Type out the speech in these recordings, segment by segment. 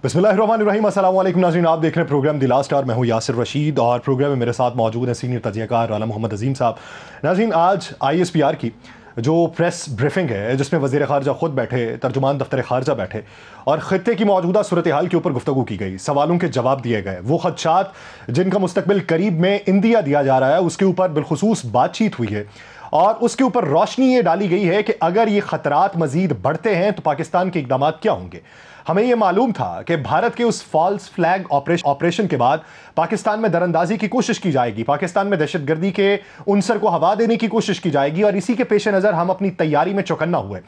बिस्मिल्लाहिर्रहमानिर्रहीम, अस्सलाम वालेकुम नाज़रीन। आप देख रहे हैं प्रोग्राम द लास्ट आवर। मैं हूं यासिर रशीद और प्रोग्राम में मेरे साथ मौजूद हैं सीनियर तजियाकार राना मोहम्मद अजीम साहब। नाज़रीन, आज ISPR की जो प्रेस ब्रीफिंग है जिसमें वज़ीर ख़ारजा ख़ुद बैठे, तर्जुमान दफ्तर ख़ारजा बैठे और ख़ित्ते की मौजूदा सूरत हाल के ऊपर गुफ्तगू की गई, सवालों के जवाब दिए गए। वो ख़दशात जिनका मुस्तकबिल करीब में इंदिया दिया जा रहा है उसके ऊपर बिलखुसूस बातचीत हुई है और उसके ऊपर रोशनी ये डाली गई है कि अगर ये ख़तरात मज़ीद बढ़ते हैं तो पाकिस्तान के इक़दाम क्या होंगे। हमें यह मालूम था कि भारत के उस फॉल्स फ्लैग ऑपरेशन के बाद पाकिस्तान में दरअंदाजी की कोशिश की जाएगी, पाकिस्तान में दहशतगर्दी के उनसर को हवा देने की कोशिश की जाएगी और इसी के पेश नज़र हम अपनी तैयारी में चौकन्ना हुए।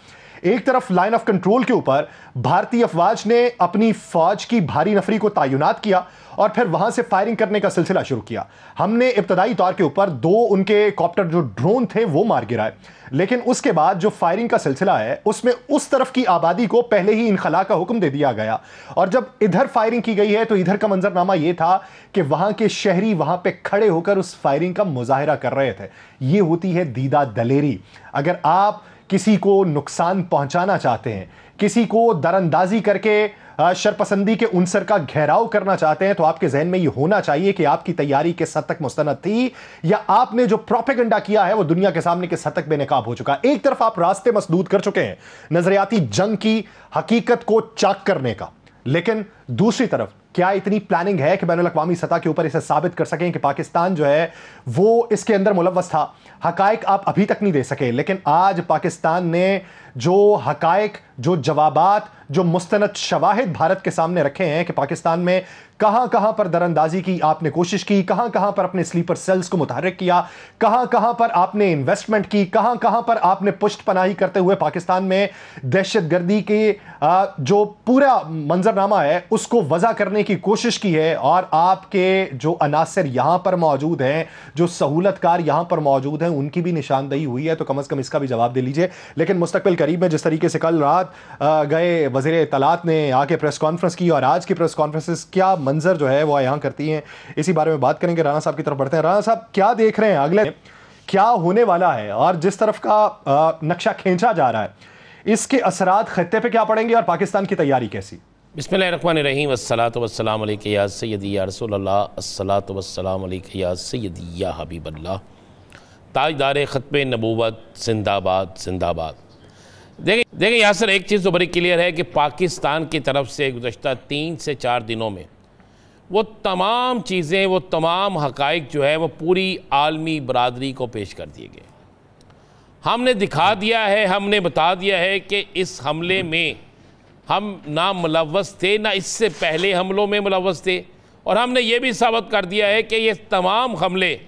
एक तरफ लाइन ऑफ कंट्रोल के ऊपर भारतीय अफवाज ने अपनी फौज की भारी नफरी को तैनात किया और फिर वहां से फायरिंग करने का सिलसिला शुरू किया। हमने इब्तदाई तौर के ऊपर 2 उनके कॉप्टर जो ड्रोन थे वो मार गिराए, लेकिन उसके बाद जो फायरिंग का सिलसिला है उसमें उस तरफ की आबादी को पहले ही इनखला का हुक्म दे दिया गया और जब इधर फायरिंग की गई है तो इधर का मंजरनामा यह था कि वहां के शहरी वहां पे खड़े होकर उस फायरिंग का मुजाहिरा कर रहे थे। यह होती है दीदा दलेरी। अगर आप किसी को नुकसान पहुंचाना चाहते हैं, किसी को दरअंदाजी करके शरपसंदी के उनसर का घेराव करना चाहते हैं, तो आपके जहन में यह होना चाहिए कि आपकी तैयारी किस हद तक मुस्तनद थी या आपने जो प्रोपेगेंडा किया है वो दुनिया के सामने किस हद तक बेनकाब हो चुका। एक तरफ आप रास्ते मसदूद कर चुके हैं नजरियाती जंग की हकीकत को चाक करने का, लेकिन दूसरी तरफ क्या इतनी प्लानिंग है कि बैनुल अक़वामी सतह के ऊपर इसे साबित कर सकें कि पाकिस्तान जो है वो इसके अंदर मुलव्वस था। हकायक आप अभी तक नहीं दे सके, लेकिन आज पाकिस्तान ने जो हकायक, जो जवाबात, जो मुस्तनद शवाहिद भारत के सामने रखे हैं कि पाकिस्तान में कहां कहां पर दरअंदाजी की आपने कोशिश की, कहां कहां पर अपने स्लीपर सेल्स को मुतहर्रिक किया, कहां कहां पर आपने इन्वेस्टमेंट की, कहां कहां पर आपने पुष्ट पनाही करते हुए पाकिस्तान में दहशतगर्दी के जो पूरा मंजरनामा है उसको वजह करने की कोशिश की है। और आपके जो अनासर यहां पर मौजूद हैं, जो सहूलतकार यहां पर मौजूद हैं, उनकी भी निशानदही हुई है, तो कम से कम इसका भी जवाब दे लीजिए। लेकिन मुस्तकबिल करीब में जिस तरीके से कल रात गए वज़ीर इत्तलात ने आके प्रेस कॉन्फ्रेंस की और आज की प्रेस कॉन्फ्रेंसेस क्या मंजर जो है वो यहाँ करती हैं, इसी बारे में बात करेंगे। राना साहब की तरफ बढ़ते हैं। राना साहब, क्या देख रहे हैं अगले क्या होने वाला है और जिस तरफ का नक्शा खींचा जा रहा है इसके असरात खित्ते पे क्या पड़ेंगे और पाकिस्तान की तैयारी कैसी? बिस्मिल्लाहिर्रहमानिर्रहीम, अस्सलातु वस्सलामु अलैका या सय्यदी या रसूलल्लाह, अस्सलातु वस्सलामु अलैका या सय्यदी या हबीबल्लाह, ताजदार ख़त्मे नबूवत जिंदाबाद जिंदाबाद। देखिए यासर, एक चीज़ तो बड़ी क्लियर है कि पाकिस्तान की तरफ से गुज़श्ता 3 से 4 दिनों में वो तमाम चीज़ें, वो तमाम हक़ाइक़ जो है वो पूरी आलमी बरादरी को पेश कर दिए गए। हमने दिखा दिया है, हमने बता दिया है कि इस हमले में हम ना मुलव्वस थे, ना इससे पहले हमलों में मुलव्वस थे, और हमने ये भी साबित कर दिया है कि ये तमाम हमले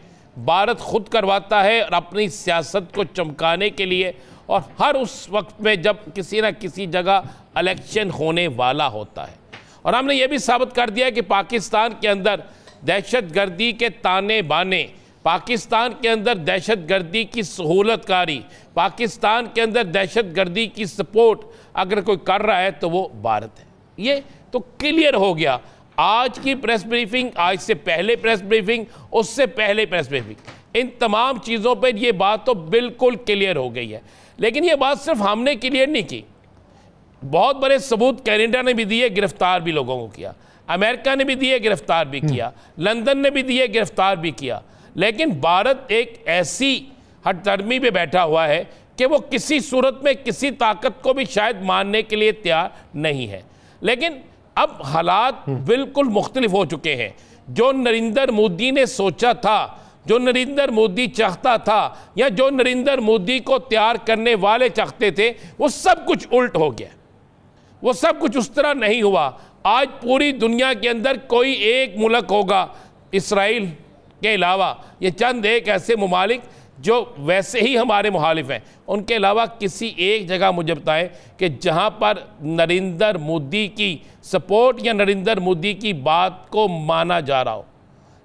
भारत खुद करवाता है और अपनी सियासत को चमकाने के लिए, और हर उस वक्त में जब किसी न किसी जगह इलेक्शन होने वाला होता है। और हमने ये भी साबित कर दिया कि पाकिस्तान के अंदर दहशतगर्दी के ताने बाने, पाकिस्तान के अंदर दहशतगर्दी की सहूलतकारी, पाकिस्तान के अंदर दहशतगर्दी की सपोर्ट अगर कोई कर रहा है तो वो भारत है। ये तो क्लियर हो गया। आज की प्रेस ब्रीफिंग, आज से पहले प्रेस ब्रीफिंग, उससे पहले प्रेस ब्रीफिंग, इन तमाम चीज़ों पर ये बात तो बिल्कुल क्लियर हो गई है। लेकिन ये बात सिर्फ हमने क्लियर नहीं की, बहुत बड़े सबूत कनाडा ने भी दिए, गिरफ्तार भी लोगों को किया, अमेरिका ने भी दिए, गिरफ्तार भी किया, लंदन ने भी दिए, गिरफ्तार भी किया। लेकिन भारत एक ऐसी हटदर्मी पे बैठा हुआ है कि वो किसी सूरत में किसी ताकत को भी शायद मानने के लिए तैयार नहीं है। लेकिन अब हालात बिल्कुल मुख्तलिफ हो चुके हैं। जो नरेंद्र मोदी ने सोचा था, जो नरेंद्र मोदी चाहता था, या जो नरेंद्र मोदी को तैयार करने वाले चाहते थे, वो सब कुछ उल्ट हो गया। वो सब कुछ उस तरह नहीं हुआ। आज पूरी दुनिया के अंदर कोई एक मुल्क होगा इसराइल के अलावा, ये चंद एक ऐसे ममालिक जो वैसे ही हमारे मुखालिफ हैं, उनके अलावा किसी एक जगह मुझे बताएं कि जहां पर नरेंद्र मोदी की सपोर्ट या नरेंद्र मोदी की बात को माना जा रहा हो,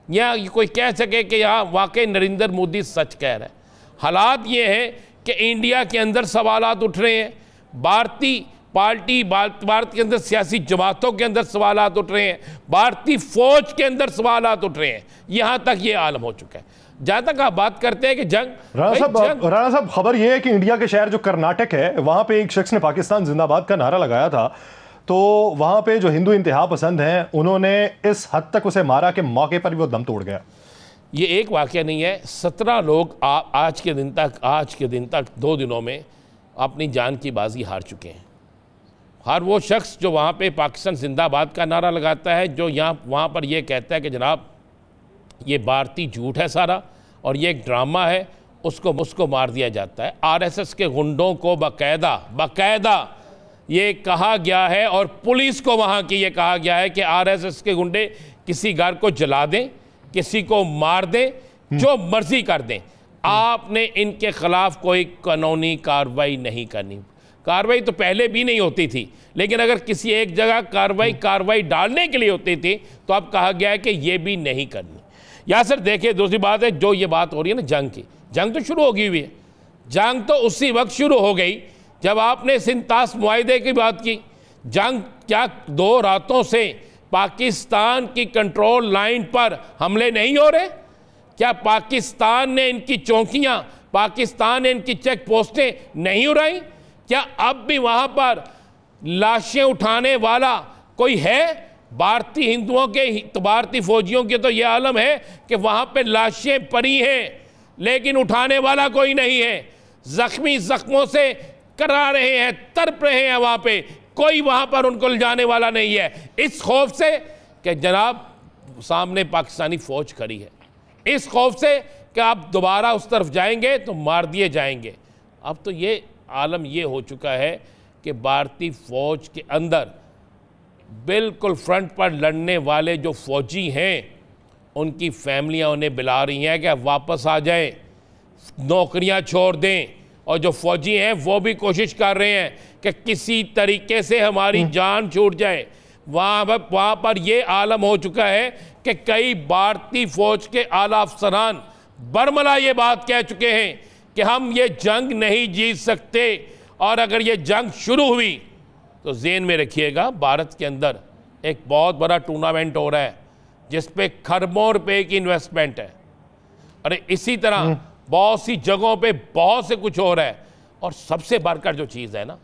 या कोई कह सके कि यहाँ वाकई नरेंद्र मोदी सच कह रहा है। हालात ये हैं कि इंडिया के अंदर सवालात उठ रहे हैं, भारतीय पार्टी, भारत के अंदर सियासी जमातों के अंदर सवालात उठ रहे हैं, भारतीय फौज के अंदर सवालात उठ रहे हैं। यहाँ तक ये आलम हो चुका है। जहाँ तक आप बात करते हैं कि राणा साहब, खबर यह है कि इंडिया के शहर जो कर्नाटक है वहां पे एक शख्स ने पाकिस्तान जिंदाबाद का नारा लगाया था, तो वहाँ पे जो हिंदू इंतहा पसंद हैं उन्होंने इस हद तक उसे मारा कि मौके पर भी वो दम तोड़ गया। ये एक वाक़या नहीं है, 17 लोग आज के दिन तक 2 दिनों में अपनी जान की बाजी हार चुके हैं। हर वो शख्स जो वहाँ पे पाकिस्तान जिंदाबाद का नारा लगाता है, जो वहाँ पर ये कहता है कि जनाब ये भारतीय झूठ है सारा और ये एक ड्रामा है, उसको मार दिया जाता है। आरएसएस के गुंडों को बाकायदा ये कहा गया है और पुलिस को वहाँ की ये कहा गया है कि आरएसएस के गुंडे किसी घर को जला दें, किसी को मार दें, जो मर्जी कर दें, आपने इनके खिलाफ कोई कानूनी कार्रवाई नहीं करनी। कार्रवाई तो पहले भी नहीं होती थी, लेकिन अगर किसी एक जगह कार्रवाई डालने के लिए होती थी तो अब कहा गया है कि ये भी नहीं करनी। या सर देखिए, दूसरी बात है, जो ये बात हो रही है ना जंग की, जंग तो शुरू हो गई हुई है। जंग तो उसी वक्त शुरू हो गई जब आपने सिंतास मुआहदे की बात की। जंग क्या 2 रातों से पाकिस्तान की कंट्रोल लाइन पर हमले नहीं हो रहे? क्या पाकिस्तान ने इनकी चौकियां, पाकिस्तान ने इनकी चेक पोस्टें नहीं उड़ाई? क्या अब भी वहां पर लाशें उठाने वाला कोई है? भारतीय हिंदुओं के, भारतीय फौजियों के तो यह आलम है कि वहां पे लाशें पड़ी हैं लेकिन उठाने वाला कोई नहीं है। जख्मी जख्मों से करा रहे हैं, तड़प रहे हैं, वहां पे कोई वहां पर उनको ले जाने वाला नहीं है, इस खौफ से कि जनाब सामने पाकिस्तानी फौज खड़ी है, इस खौफ से कि आप दोबारा उस तरफ जाएंगे तो मार दिए जाएंगे। अब तो ये आलम ये हो चुका है कि भारतीय फौज के अंदर बिल्कुल फ्रंट पर लड़ने वाले जो फौजी हैं उनकी फैमिलियां उन्हें बुला रही हैं कि आप वापस आ जाएं, नौकरियां छोड़ दें, और जो फौजी हैं वो भी कोशिश कर रहे हैं कि किसी तरीके से हमारी जान छूट जाए। वहाँ पर ये आलम हो चुका है कि कई भारतीय फौज के आला अफसरान बरमला ये बात कह चुके हैं कि हम ये जंग नहीं जीत सकते, और अगर ये जंग शुरू हुई तो ज़हन में रखिएगा भारत के अंदर एक बहुत बड़ा टूर्नामेंट हो रहा है जिस पे खरबों रुपए की इन्वेस्टमेंट है, और इसी तरह बहुत सी जगहों पे बहुत से कुछ हो रहा है। और सबसे बढ़कर जो चीज़ है ना,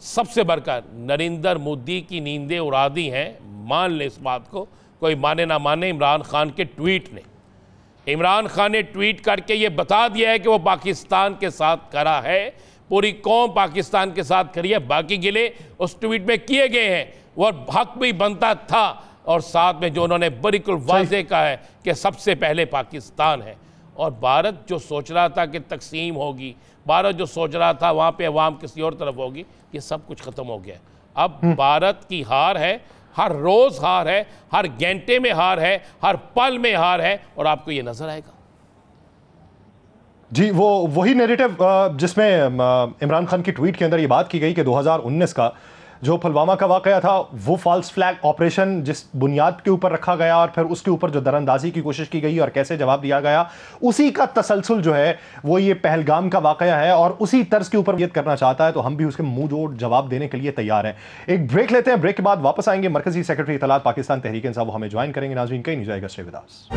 सबसे बढ़कर नरेंद्र मोदी की नींदें उड़ा दी हैं। मान ले इस बात को, कोई माने ना माने, इमरान खान के ट्वीट ने, इमरान खान ने ट्वीट करके ये बता दिया है कि वो पाकिस्तान के साथ खड़ा है, पूरी कौम पाकिस्तान के साथ खड़ी है, बाकी गिले उस ट्वीट में किए गए हैं, वो हक भी बनता था। और साथ में जो उन्होंने बिल्कुल वाज़ेह कहा है कि सबसे पहले पाकिस्तान है। और भारत जो सोच रहा था कि तकसीम होगी, भारत जो सोच रहा था वहाँ पे अवाम किसी और तरफ होगी, ये सब कुछ ख़त्म हो गया। अब भारत की हार है, हर रोज़ हार है, हर घंटे में हार है, हर पल में हार है, और आपको ये नज़र आएगा। जी, वो वही नैरेटिव जिसमें इमरान खान की ट्वीट के अंदर ये बात की गई कि 2019 का जो पुलवामा का वाकया था वो फॉल्स फ्लैग ऑपरेशन जिस बुनियाद के ऊपर रखा गया और फिर उसके ऊपर जो दरअंदाजी की कोशिश की गई और कैसे जवाब दिया गया, उसी का तसलसल जो है वो ये पहलगाम का वाकया है, और उसी तर्ज के ऊपर ये करना चाहता है, तो हम भी उसके मुंह जोड़ जवाब देने के लिए तैयार हैं। एक ब्रेक लेते हैं, ब्रेक के बाद वापस आएंगे। मरकजी सेक्रेटरी इत्तलात पाकिस्तान तहरीक इंसाफ वो हमें ज्वाइन करेंगे। नाज़रीन, कहीं नहीं जाएगा, स्टे विद अस।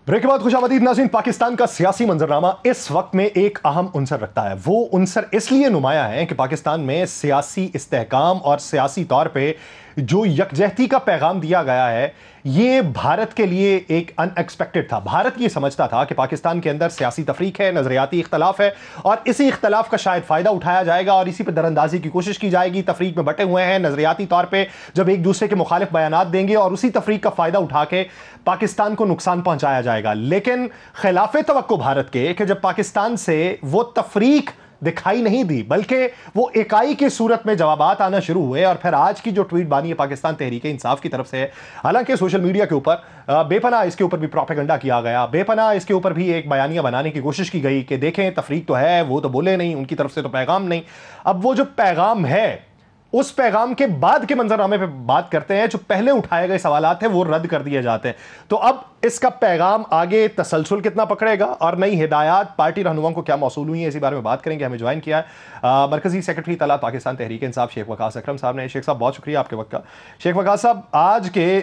ब्रेक के बाद खुशामदीद नाज़रीन। पाकिस्तान का सियासी मंजरनामा इस वक्त में एक अहम उनसर रखता है। वो उनसर इसलिए नुमाया है कि पाकिस्तान में सियासी इस्तेहकाम और सियासी तौर पे जो यकजहती का पैगाम दिया गया है, ये भारत के लिए एक अनएक्सपेक्टेड था। भारत ये समझता था कि पाकिस्तान के अंदर सियासी तफरीक है, नजरियाती इख्तलाफ है, और इसी इख्तलाफ का शायद फ़ायदा उठाया जाएगा और इसी पर दरअंदाजी की कोशिश की जाएगी। तफरीक में बटे हुए हैं नजरियाती तौर पर, जब एक दूसरे के मुखालिफ बयानात देंगे और उसी तफरीक का फ़ायदा उठा के पाकिस्तान को नुकसान पहुंचाया जाएगा। लेकिन खिलाफे तवक्को भारत के कि जब पाकिस्तान से वो तफरीक दिखाई नहीं दी, बल्कि वो इकाई की सूरत में जवाबात आना शुरू हुए। और फिर आज की जो ट्वीट बानी है पाकिस्तान तहरीक इंसाफ की तरफ से, हालांकि सोशल मीडिया के ऊपर बेपनाह इसके ऊपर भी प्रोपेगेंडा किया गया, बेपनाह इसके ऊपर भी एक बयानिया बनाने की कोशिश की गई कि देखें तफरीक तो है, वो तो बोले नहीं, उनकी तरफ से तो पैगाम नहीं। अब वो जो पैगाम है, उस पैगाम के बाद के मंजरनामे पे बात करते हैं। जो पहले उठाए गए सवालात हैं वो रद्द कर दिए जाते हैं। तो अब इसका पैगाम आगे तसलसल कितना पकड़ेगा और नई हिदायत पार्टी रहनुमाओं को क्या मौसूल हुई है, इसी बारे में बात करेंगे। हमें ज्वाइन किया है मरकजी सेक्रेटरी इत्तलात पाकिस्तान तहरीक इंसाफ शेख वकास अकरम साहब ने। शेख साहब, बहुत शुक्रिया आपके वक्त का। शेख वकास साहब, आज के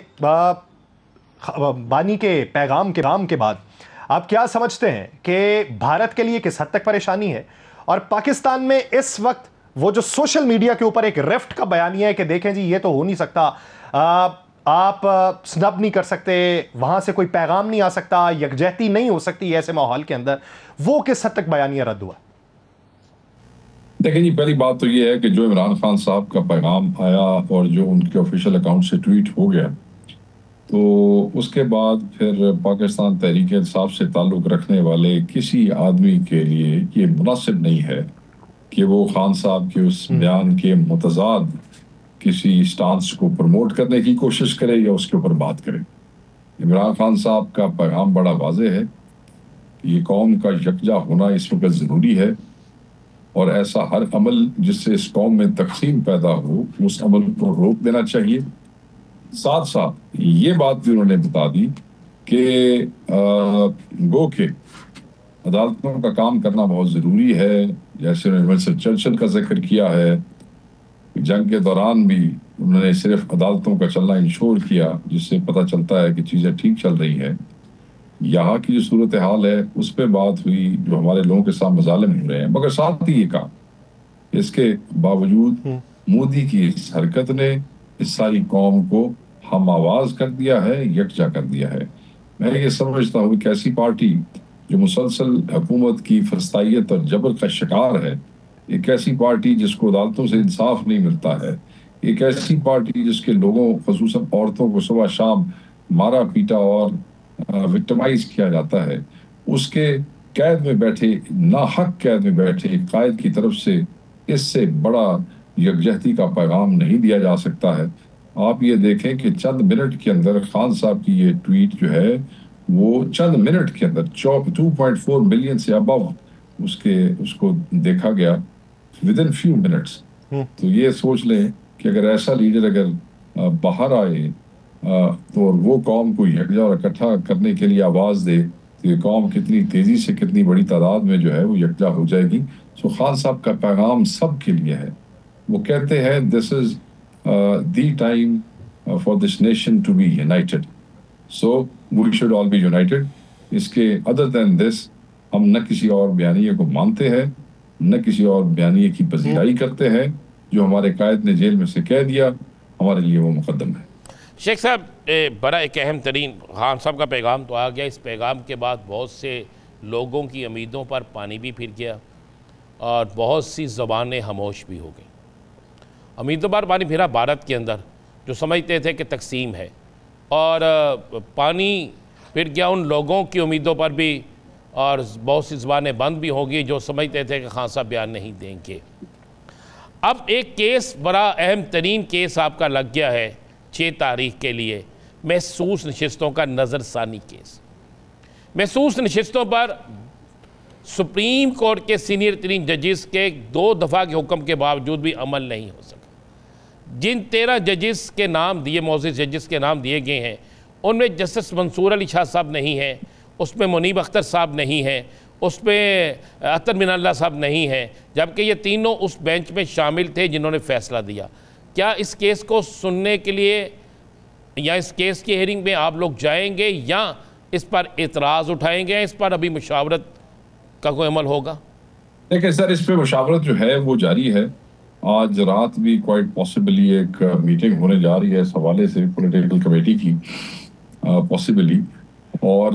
बानी के पैगाम के बाद आप क्या समझते हैं कि भारत के लिए किस हद तक परेशानी है, और पाकिस्तान में इस वक्त वो जो सोशल मीडिया के ऊपर एक रिफ्ट का बयानिया है कि देखें जी ये तो हो नहीं सकता, आप स्नब नहीं कर सकते, वहां से कोई पैगाम नहीं आ सकता, यकजहती नहीं हो सकती ऐसे माहौल के अंदर, वो किस हद तक बयानिया रद्द हुआ? देखिए जी, पहली बात तो ये है कि जो इमरान खान साहब का पैगाम आया और जो उनके ऑफिशियल अकाउंट से ट्वीट हो गया, तो उसके बाद फिर पाकिस्तान तहरीक इंसाफ से ताल्लुक़ रखने वाले किसी आदमी के लिए ये मुनासिब नहीं है कि वो खान साहब के उस बयान के मुतज़ाद किसी स्टांस को प्रमोट करने की कोशिश करे या उसके ऊपर बात करे। इमरान खान साहब का पैगाम बड़ा वाज़ेह है, ये कौम का यकजा होना इस वक्त ज़रूरी है, और ऐसा हर अमल जिससे इस कौम में तकसीम पैदा हो उस अमल को रोक देना चाहिए। साथ साथ ये बात भी उन्होंने बता दी कि गो के अदालतों का काम करना बहुत ज़रूरी है, जैसे उन्होंने विंस्टन चर्चिल का जिक्र किया है। जंग के दौरान भी उन्होंने सिर्फ अदालतों का चलना इंश्योर किया, जिससे पता चलता है कि चीज़ें ठीक चल रही हैं। यहाँ की जो सूरत हाल है उस पर बात हुई, जो हमारे लोगों के साथ मजालिम हो रहे हैं, मगर साथ ही ये कहा इसके बावजूद मोदी की इस हरकत ने इस सारी कौम को हम आवाज कर दिया है, यकजा कर दिया है। मैं ये समझता हूँ कि ऐसी पार्टी जो मुसलसल हुकूमत की फस्तायत और जबर का शिकार है, एक ऐसी पार्टी जिसको अदालतों से इंसाफ नहीं मिलता है, एक ऐसी पार्टी जिसके लोगों खसूसन औरतों को सुबह शाम मारा पीटा और विक्टिमाइज किया जाता है, उसके कैद में बैठे, नाहक कैद में बैठे कायद की तरफ से इससे बड़ा यकजहती का पैगाम नहीं दिया जा सकता है। आप ये देखें कि चंद मिनट के अंदर खान साहब की ये ट्वीट जो है वो चंद मिनट के अंदर 2.4 मिलियन से अबव उसको देखा गया विद इन फ्यू मिनट्स। तो ये सोच लें कि अगर ऐसा लीडर अगर बाहर आए तो वो कौम को यकजा और इकट्ठा करने के लिए आवाज़ दे, तो ये कौम कितनी तेज़ी से कितनी बड़ी तादाद में जो है वो यकजा हो जाएगी। सो खान साहब का पैगाम सब के लिए है। वो कहते हैं this is the time for this nation to be united, so we should all be united. इसके अदर दैन दिस हम न किसी और बयानिए को मानते हैं, न किसी और बयानिए की पजीराई करते हैं। जो हमारे कायद ने जेल में से कह दिया, हमारे लिए वो मुकद्दम है। शेख साहब, बड़ा एक अहम तरीन खान साहब का पैगाम तो आ गया। इस पैगाम के बाद बहुत से लोगों की उम्मीदों पर पानी भी फिर गया और बहुत सी ज़बानें खामोश भी हो गई। उम्मीदों पर पानी फिरा भारत के अंदर, जो समझते थे कि तकसीम है, और पानी फिर गया उन लोगों की उम्मीदों पर भी, और बहुत सी ज़बानें बंद भी होगी जो समझते थे कि खान साहब बयान नहीं देंगे। अब एक केस, बड़ा अहम तरीन केस आपका लग गया है 6 तारीख के लिए, महसूस नशिस्तों का नज़रसानी केस। महसूस नशिस्तों पर सुप्रीम कोर्ट के सीनियर तरीन जजेस के 2 दफ़ा के हुक्म के बावजूद भी अमल नहीं हो सका। जिन 13 जजेस के नाम दिए, मोअज़्ज़िज़ जजेस के नाम दिए गए हैं, उनमें जस्टिस मंसूर अली शाह साहब नहीं हैं, उसमें मुनीब अख्तर साहब नहीं हैं, उसमें अतर मिनल्ला साहब नहीं हैं, जबकि ये तीनों उस बेंच में शामिल थे जिन्होंने फ़ैसला दिया। क्या इस केस को सुनने के लिए या इस केस की हेयरिंग में आप लोग जाएंगे या इस पर एतराज़ उठाएंगे, इस पर अभी मुशावरत का कोई अमल होगा? देखिए सर, इस पर मुशावरत जो है वो जारी है। आज रात भी क्वाइट पॉसिबली एक मीटिंग होने जा रही है इस हवाले से पॉलिटिकल कमेटी की, पॉसिबली, और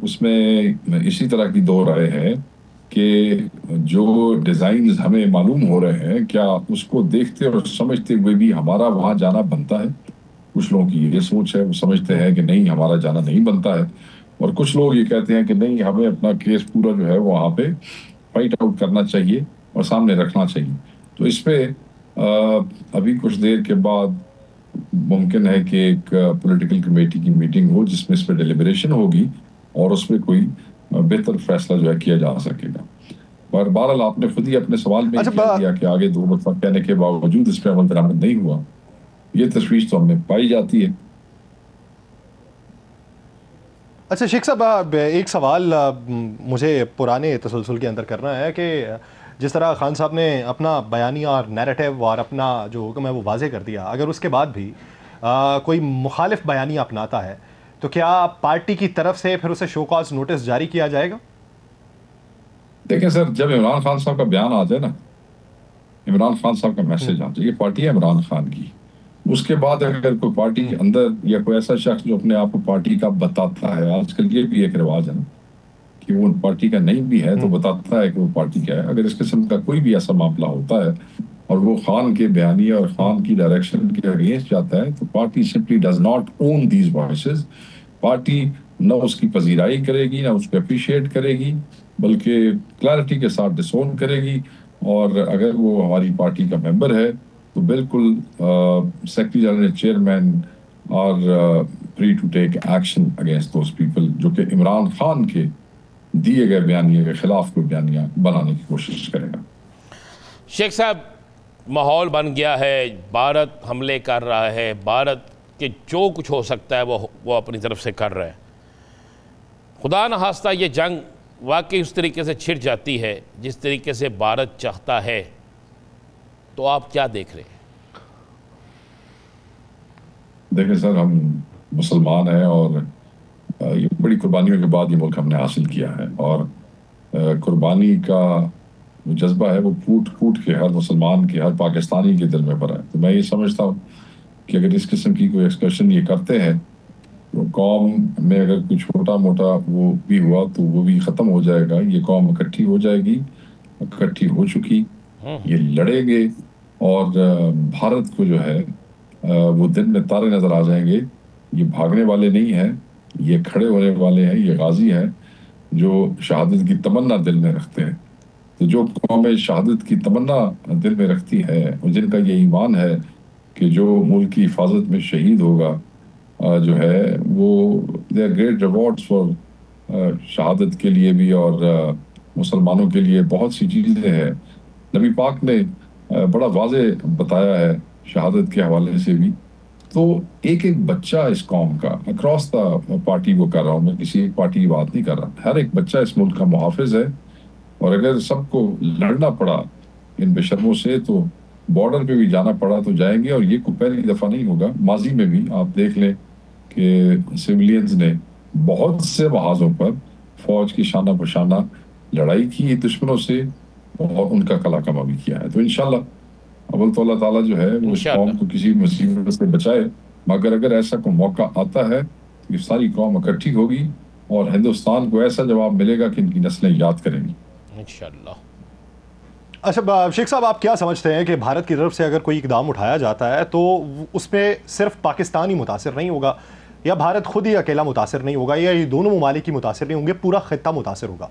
उसमें इसी तरह की 2 राय है कि जो डिज़ाइंस हमें मालूम हो रहे हैं, क्या उसको देखते और समझते हुए भी हमारा वहाँ जाना बनता है। कुछ लोगों की ये सोच है, वो समझते हैं कि नहीं, हमारा जाना नहीं बनता है, और कुछ लोग ये कहते हैं कि नहीं, हमें अपना केस पूरा जो है वो वहाँ पे फाइट आउट करना चाहिए और सामने रखना चाहिए। तो इस पर अभी कुछ देर के बाद मुमकिन है कि एक पॉलिटिकल कमेटी की मीटिंग हो जिसमें इस पर डिलिबरेशन होगी और उस पर कोई बेहतर फैसला जो है किया जा सकेगा। पर बहरहाल आपने खुद ही अपने सवाल में कह दिया कि आगे 2 दफा कहने के बावजूद इस पर अमल दरामद नहीं हुआ। ये तशवीश तो हमें पाई जाती है। अच्छा शेख साहब, एक सवाल मुझे पुराने तसलसल के अंदर करना है कि जिस तरह खान साहब ने अपना बयानी और नैरेटिव और अपना जो हुक्म है वो वाज़े कर दिया, अगर उसके बाद भी कोई मुखालिफ बयानी अपनाता है तो क्या पार्टी की तरफ से फिर उसे शो कॉज नोटिस जारी किया जाएगा? देखिए सर, जब इमरान खान साहब का बयान आ जाए ना, इमरान खान साहब का मैसेज आ जाए, ये पार्टी है इमरान खान की, उसके बाद अगर कोई पार्टी के अंदर या कोई ऐसा शख्स जो अपने आप को पार्टी का बताता है, आजकल ये भी एक रिवाज है ना कि वो पार्टी का नहीं भी है तो बताता है कि वो पार्टी का है, अगर इस किस्म का कोई भी ऐसा मामला होता है और वो खान के बयानिया और खान की डायरेक्शन के अगेंस्ट जाता है, तो party simply does not own these voices. Party न उसकी पजीराई करेगी, ना उसको अप्रिशिएट करेगी, बल्कि क्लैरिटी के साथ डिसोन करेगी। और अगर वो हमारी पार्टी का मेंबर है तो बिल्कुल सेक्रेटरी जनरल चेयरमैन और free to take action against those people जो कि इमरान खान के दिए गए बयानिया के खिलाफ कोई बयानिया बनाने की कोशिश करेगा। शेख साहब, माहौल बन गया है, भारत हमले कर रहा है, भारत के जो कुछ हो सकता है वो अपनी तरफ से कर रहा है। खुदा न खास्ता ये जंग वाकई उस तरीके से छिड़ जाती है जिस तरीके से भारत चाहता है, तो आप क्या देख रहे हैं? देखिए सर, हम मुसलमान हैं और ये बड़ी कुर्बानियों के बाद ये मुल्क हमने हासिल किया है, और कुर्बानी का जो जज्बा है वो फूट फूट के हर मुसलमान के, हर पाकिस्तानी के दिल में भरा है। तो मैं ये समझता हूँ कि अगर इस किस्म की कोई एक्सकर्शन ये करते हैं तो कौम में अगर कुछ छोटा मोटा वो भी हुआ तो वो भी ख़त्म हो जाएगा। ये कौम इकट्ठी हो जाएगी, इकट्ठी हो चुकी, ये लड़ेंगे और भारत को जो है वो दिन में तारे नज़र आ जाएंगे। ये भागने वाले नहीं हैं, ये खड़े होने वाले हैं, ये गाजी हैं जो शहादत की तमन्ना दिल में रखते हैं। तो जो कौम शहादत की तमन्ना दिल में रखती है और जिनका ये ईमान है कि जो मुल्क की हिफाजत में शहीद होगा जो है वो they are great rewards for शहादत के लिए भी, और मुसलमानों के लिए बहुत सी चीज़ें हैं। नबी पाक ने बड़ा वाज़े बताया है शहादत के हवाले से भी। तो एक एक बच्चा इस कौम का, अक्रॉस द पार्टी वो कर रहा हूँ मैं, किसी एक पार्टी की बात नहीं कर रहा, हर एक बच्चा इस मुल्क का मुहाफिज है। और अगर सबको लड़ना पड़ा इन बेशर्मों से तो बॉर्डर पे भी जाना पड़ा तो जाएंगे, और ये कोई पहली दफ़ा नहीं होगा। माजी में भी आप देख लें कि सिविलियंस ने बहुत से महाजों पर फौज की शाना बशाना लड़ाई की दुश्मनों से और उनका कला कमा भी किया है। तो इंशाल्लाह अव्वल तो अल्लाह ताला जो है वो इस कौम को किसी मुसीबत से बचाए, मगर अगर ऐसा कोई मौका आता है तो ये सारी कौम इकट्ठी होगी और हिंदुस्तान को ऐसा जवाब मिलेगा कि इनकी नस्लें याद करेंगी इंशाल्लाह। अच्छा शेख साहब, आप क्या समझते हैं कि भारत की तरफ से अगर कोई इकदाम उठाया जाता है तो उसमें सिर्फ पाकिस्तान ही मुतासिर नहीं होगा, या भारत खुद ही अकेला मुतासिर नहीं होगा, या ये दोनों ममालिक ही मुतासिर नहीं होंगे, पूरा खित्ता मुतासिर होगा,